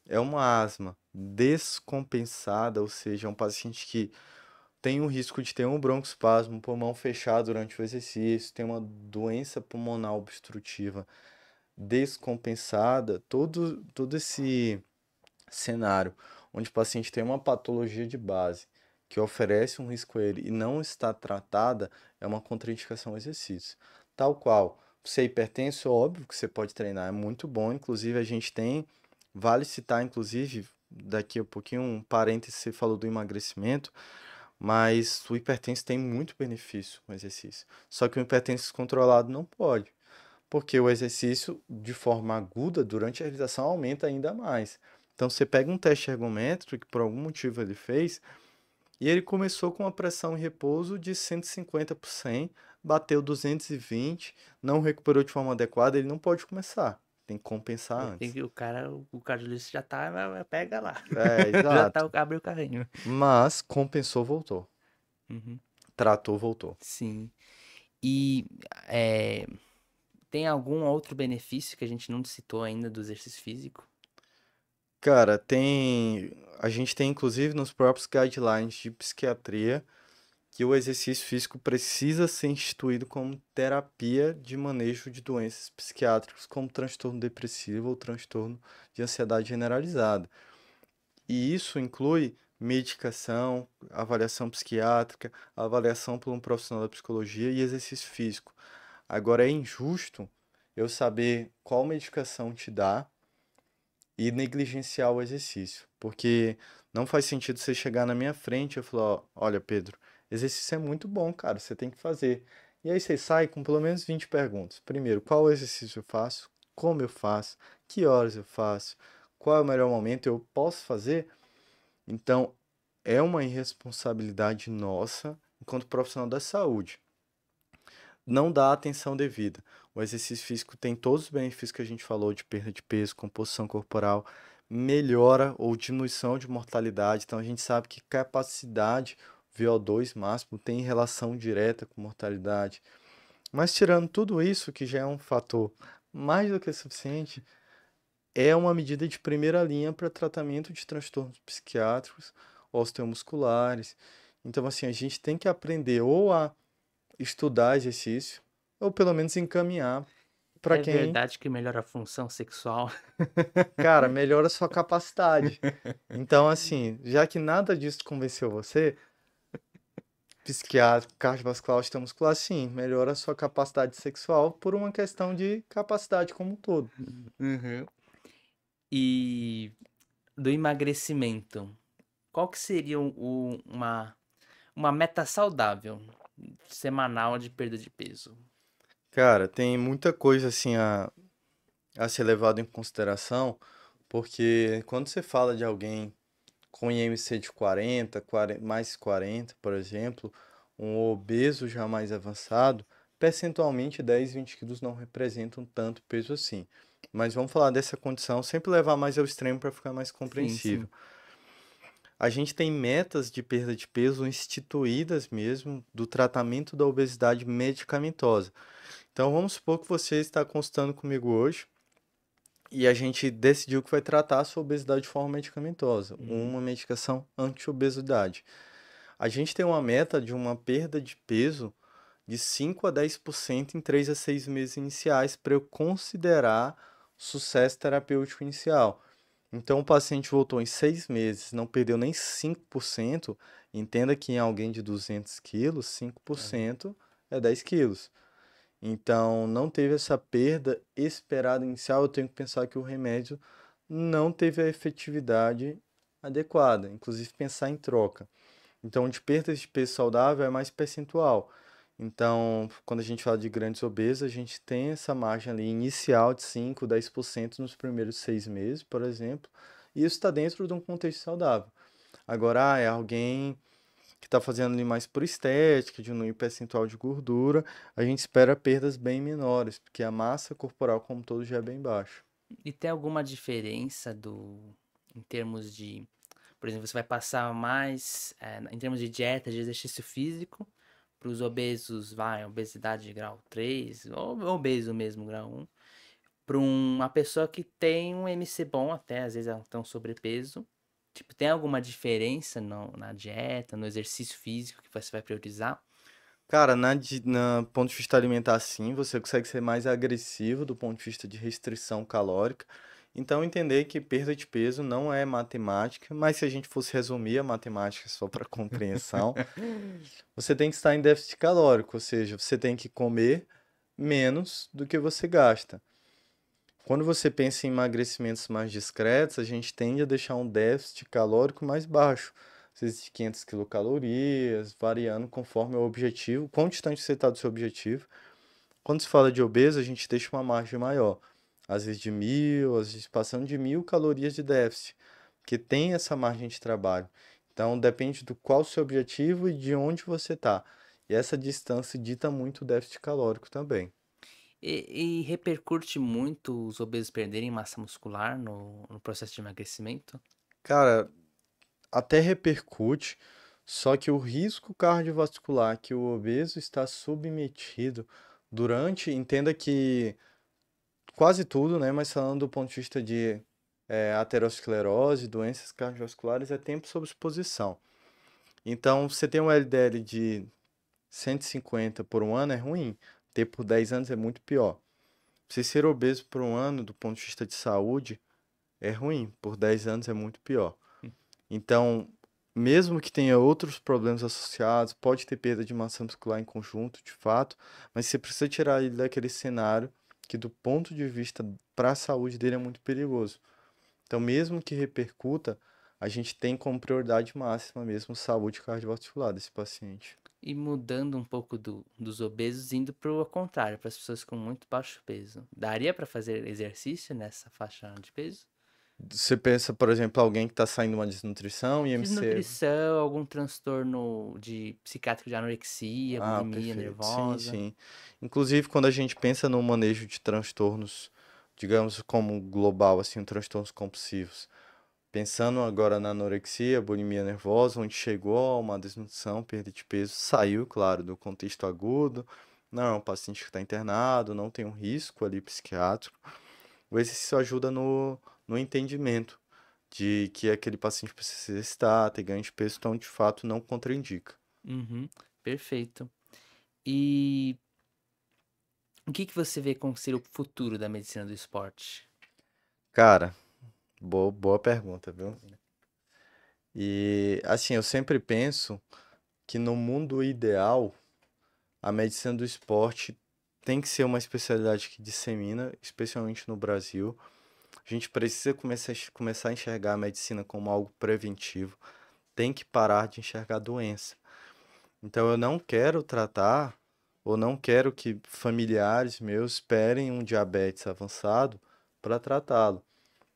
É uma asma descompensada, ou seja, é um paciente que tem o risco de ter um broncoespasmo, um pulmão fechado durante o exercício, tem uma doença pulmonar obstrutiva descompensada, todo esse cenário onde o paciente tem uma patologia de base que oferece um risco a ele e não está tratada, é uma contraindicação ao exercício. Tal qual, você é hipertenso, óbvio que você pode treinar, é muito bom, inclusive a gente tem, vale citar, inclusive, daqui a pouquinho, um parêntese, você falou do emagrecimento, mas o hipertenso tem muito benefício com o exercício. Só que o hipertenso descontrolado não pode, porque o exercício de forma aguda durante a realização aumenta ainda mais. Então você pega um teste ergométrico que por algum motivo ele fez e ele começou com uma pressão em repouso de 150 por 100, bateu 220, não recuperou de forma adequada, ele não pode começar. Tem que compensar Tem antes. que, o cardiologista já tá, pega lá. É, Já tá, exato. abre o carrinho. Mas compensou, voltou. Uhum. Tratou, voltou. Sim. E é, tem algum outro benefício que a gente não citou ainda do exercício físico? Cara, tem. A gente tem inclusive nos próprios guidelines de psiquiatria que o exercício físico precisa ser instituído como terapia de manejo de doenças psiquiátricas, como transtorno depressivo ou transtorno de ansiedade generalizada. E isso inclui medicação, avaliação psiquiátrica, avaliação por um profissional da psicologia e exercício físico. Agora, é injusto eu saber qual medicação te dá e negligenciar o exercício, porque não faz sentido você chegar na minha frente e eu falar, ó, olha, Pedro, exercício é muito bom, cara, você tem que fazer. E aí você sai com pelo menos 20 perguntas. Primeiro, qual exercício eu faço? Como eu faço? Que horas eu faço? Qual é o melhor momento? Eu posso fazer? Então, é uma irresponsabilidade nossa enquanto profissional da saúde não dá a atenção devida. O exercício físico tem todos os benefícios que a gente falou de perda de peso, composição corporal, melhora ou diminuição de mortalidade. Então a gente sabe que capacidade VO2 máximo tem relação direta com mortalidade. Mas tirando tudo isso, que já é um fator mais do que suficiente, é uma medida de primeira linha para tratamento de transtornos psiquiátricos, osteomusculares. Então, assim, a gente tem que aprender ou a estudar exercício, ou pelo menos encaminhar para É quem, verdade que melhora a função sexual? cara, melhora a sua capacidade. Então, assim, já que nada disso convenceu você, psiquiátrico, cardiovascular, muscular, sim, melhora a sua capacidade sexual por uma questão de capacidade como um todo. Uhum. E do emagrecimento, qual que seria uma meta saudável semanal de perda de peso? Cara, tem muita coisa assim a ser levado em consideração, porque quando você fala de alguém com IMC de 40, 40 mais 40, por exemplo, um obeso já mais avançado, percentualmente 10, 20 quilos não representam tanto peso assim. Mas vamos falar dessa condição, sempre levar mais ao extremo para ficar mais Sim, compreensível. sim. A gente tem metas de perda de peso instituídas mesmo do tratamento da obesidade medicamentosa. Então vamos supor que você está consultando comigo hoje e a gente decidiu que vai tratar a sua obesidade de forma medicamentosa, Uhum. uma medicação anti-obesidade. A gente tem uma meta de uma perda de peso de 5 a 10% em 3 a 6 meses iniciais para eu considerar sucesso terapêutico inicial. Então, o paciente voltou em 6 meses, não perdeu nem 5%. Entenda que em alguém de 200 quilos, É. 5% é 10 quilos. Então, não teve essa perda esperada inicial. Eu tenho que pensar que o remédio não teve a efetividade adequada, inclusive pensar em troca. Então, de perdas de peso saudável é mais percentual. Então, quando a gente fala de grandes obesos, a gente tem essa margem ali inicial de 5, 10% nos primeiros 6 meses, por exemplo, e isso está dentro de um contexto saudável. Agora, é alguém que está fazendo ali mais por estética, diminuir o percentual de gordura, a gente espera perdas bem menores, porque a massa corporal como um todo já é bem baixa. E tem alguma diferença em termos por exemplo, você vai passar mais, em termos de dieta, de exercício físico, para os obesos, vai, obesidade de grau 3 ou obeso mesmo, grau 1, para uma pessoa que tem um MC bom até, às vezes ela tem um sobrepeso. Tipo, tem alguma diferença na dieta, no exercício físico que você vai priorizar? Cara, na ponto de vista alimentar, sim, você consegue ser mais agressivo do ponto de vista de restrição calórica. Então, entender que perda de peso não é matemática, mas se a gente fosse resumir a matemática só para compreensão, você tem que estar em déficit calórico, ou seja, você tem que comer menos do que você gasta. Quando você pensa em emagrecimentos mais discretos, a gente tende a deixar um déficit calórico mais baixo, às vezes de 500 quilocalorias, variando conforme o objetivo, quão distante você está do seu objetivo. Quando se fala de obeso, a gente deixa uma margem maior, às vezes de 1.000, às vezes passando de 1.000 calorias de déficit, porque tem essa margem de trabalho. Então, depende do qual o seu objetivo e de onde você está. E essa distância dita muito o déficit calórico também. E repercute muito os obesos perderem massa muscular no processo de emagrecimento? Cara, até repercute, só que o risco cardiovascular que o obeso está submetido durante, entenda que quase tudo, né, mas falando do ponto de vista de aterosclerose, doenças cardiovasculares, é tempo sob exposição. Então, você tem um LDL de 150 por um ano é ruim, ter por 10 anos é muito pior. Você ser obeso por um ano, do ponto de vista de saúde, é ruim, por 10 anos é muito pior. Então, mesmo que tenha outros problemas associados, pode ter perda de massa muscular em conjunto, de fato, mas você precisa tirar ele daquele cenário que, do ponto de vista para a saúde dele, é muito perigoso. Então, mesmo que repercuta, a gente tem como prioridade máxima mesmo saúde cardiovascular desse paciente. E mudando um pouco dos obesos, indo para o contrário, para as pessoas com muito baixo peso. Daria para fazer exercício nessa faixa de peso? Você pensa, por exemplo, alguém que está saindo de uma desnutrição, IMC. Desnutrição, algum transtorno de psiquiátrico de anorexia, Ah, bulimia perfeito. Sim, nervosa. sim. Inclusive, quando a gente pensa no manejo de transtornos, digamos como global, assim, transtornos compulsivos, pensando agora na anorexia, bulimia nervosa, onde chegou a uma desnutrição, perda de peso, saiu, claro, do contexto agudo. Não é um paciente que está internado, não tem um risco ali psiquiátrico. O exercício ajuda no entendimento de que aquele paciente precisa exercitar, ter ganho de peso, então de fato não contraindica. Uhum, perfeito. E o que que você vê como ser o futuro da medicina do esporte? Cara, boa pergunta, viu? E assim, eu sempre penso que no mundo ideal, a medicina do esporte tem que ser uma especialidade que dissemina, especialmente no Brasil. A gente precisa começar a enxergar a medicina como algo preventivo, tem que parar de enxergar a doença. Então eu não quero tratar, ou não quero que familiares meus esperem um diabetes avançado para tratá-lo.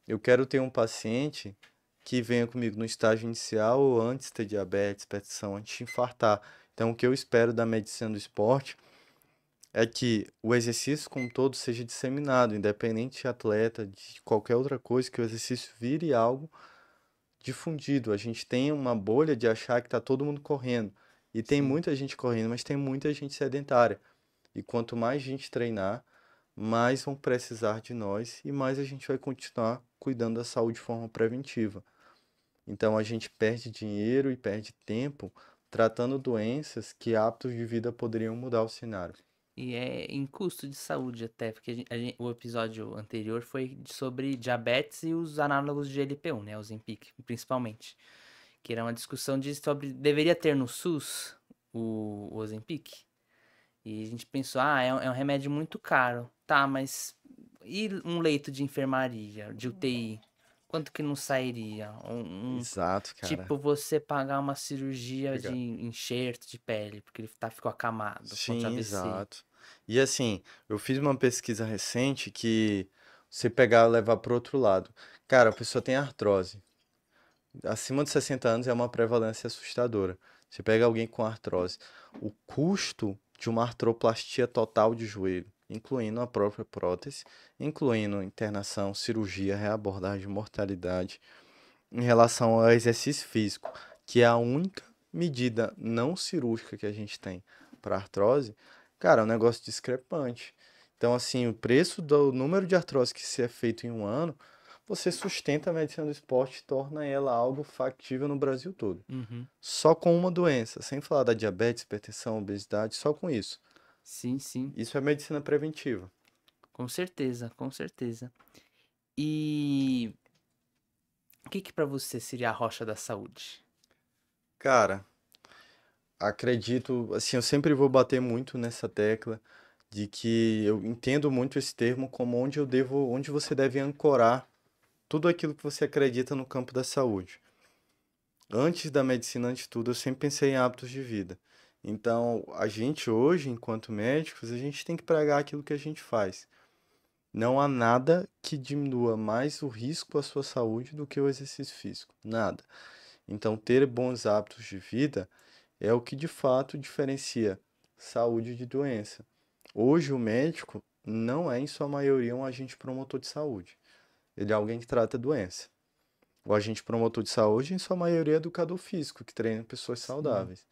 Eu quero ter um paciente que venha comigo no estágio inicial ou antes de ter diabetes, hipertensão, antes de infartar. Então, o que eu espero da medicina do esporte é que o exercício como um todo seja disseminado, independente de atleta, de qualquer outra coisa, que o exercício vire algo difundido. A gente tem uma bolha de achar que está todo mundo correndo. E tem Sim. muita gente correndo, mas tem muita gente sedentária. E quanto mais gente treinar, mais vão precisar de nós e mais a gente vai continuar cuidando da saúde de forma preventiva. Então a gente perde dinheiro e perde tempo tratando doenças que hábitos de vida poderiam mudar o cenário. E é em custo de saúde até, porque o episódio anterior foi sobre diabetes e os análogos de GLP-1, né, o Ozempic, principalmente. Que era uma discussão de sobre deveria ter no SUS o Ozempic. E a gente pensou, é um remédio muito caro. Tá, mas e um leito de enfermaria, de UTI? Quanto que não sairia? Exato, cara. Tipo você pagar uma cirurgia de Obrigado. enxerto de pele, porque ele ficou acamado, ponto de Sim, AVC. exato. E assim, eu fiz uma pesquisa recente que você pegar e levar para o outro lado. Cara, a pessoa tem artrose. Acima de 60 anos é uma prevalência assustadora. Você pega alguém com artrose, o custo de uma artroplastia total de joelho, incluindo a própria prótese, incluindo internação, cirurgia, reabordagem, mortalidade, em relação ao exercício físico, que é a única medida não cirúrgica que a gente tem para artrose, cara, é um negócio discrepante. Então, assim, o preço do número de artrose que se é feito em um ano, você sustenta a medicina do esporte e torna ela algo factível no Brasil todo. Uhum. Só com uma doença, sem falar da diabetes, hipertensão, obesidade, só com isso. Sim, sim. Isso é medicina preventiva. Com certeza, com certeza. E o que que para você seria a rocha da saúde? Cara, acredito, assim, eu sempre vou bater muito nessa tecla de que eu entendo muito esse termo como onde você deve ancorar tudo aquilo que você acredita no campo da saúde. Antes da medicina, antes de tudo, eu sempre pensei em hábitos de vida. Então, a gente hoje, enquanto médicos, a gente tem que pregar aquilo que a gente faz. Não há nada que diminua mais o risco à sua saúde do que o exercício físico. Nada. Então, ter bons hábitos de vida é o que de fato diferencia saúde de doença. Hoje, o médico não é, em sua maioria, um agente promotor de saúde. Ele é alguém que trata a doença. O agente promotor de saúde, em sua maioria, é educador físico, que treina pessoas Sim. saudáveis.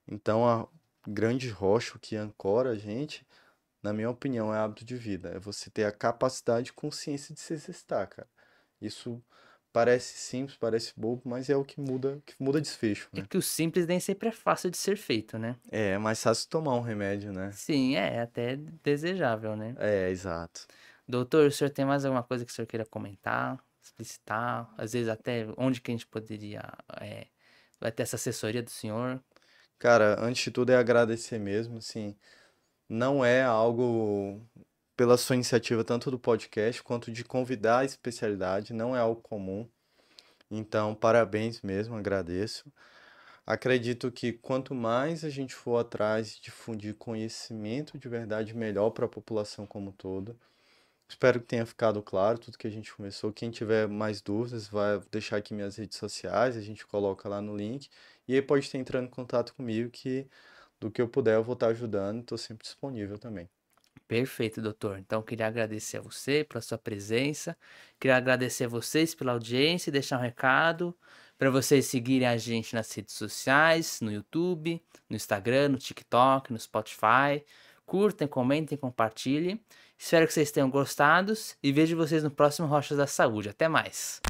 Então, a grande rocha o que ancora a gente, na minha opinião, é hábito de vida. É você ter a capacidade e consciência de se exercitar, cara. Isso parece simples, parece bobo, mas é o que muda desfecho, É né? que o simples nem sempre é fácil de ser feito, né? É mais fácil tomar um remédio, né? Sim, é até desejável, né? É, exato. Doutor, o senhor tem mais alguma coisa que o senhor queira comentar, explicitar? Às vezes até onde que a gente poderia, vai ter essa assessoria do senhor? Cara, antes de tudo é agradecer mesmo, assim, não é algo pela sua iniciativa tanto do podcast quanto de convidar a especialidade, não é algo comum. Então, parabéns mesmo, agradeço. Acredito que quanto mais a gente for atrás de difundir conhecimento de verdade, melhor para a população como um todo. Espero que tenha ficado claro tudo que a gente começou. Quem tiver mais dúvidas, vai deixar aqui minhas redes sociais, a gente coloca lá no link. E aí pode estar entrando em contato comigo que do que eu puder eu vou estar ajudando, estou sempre disponível também. Perfeito, doutor. Então, queria agradecer a você pela sua presença, queria agradecer a vocês pela audiência e deixar um recado para vocês seguirem a gente nas redes sociais, no YouTube, no Instagram, no TikTok, no Spotify. Curtem, comentem, compartilhem. Espero que vocês tenham gostado e vejo vocês no próximo Rochas da Saúde. Até mais.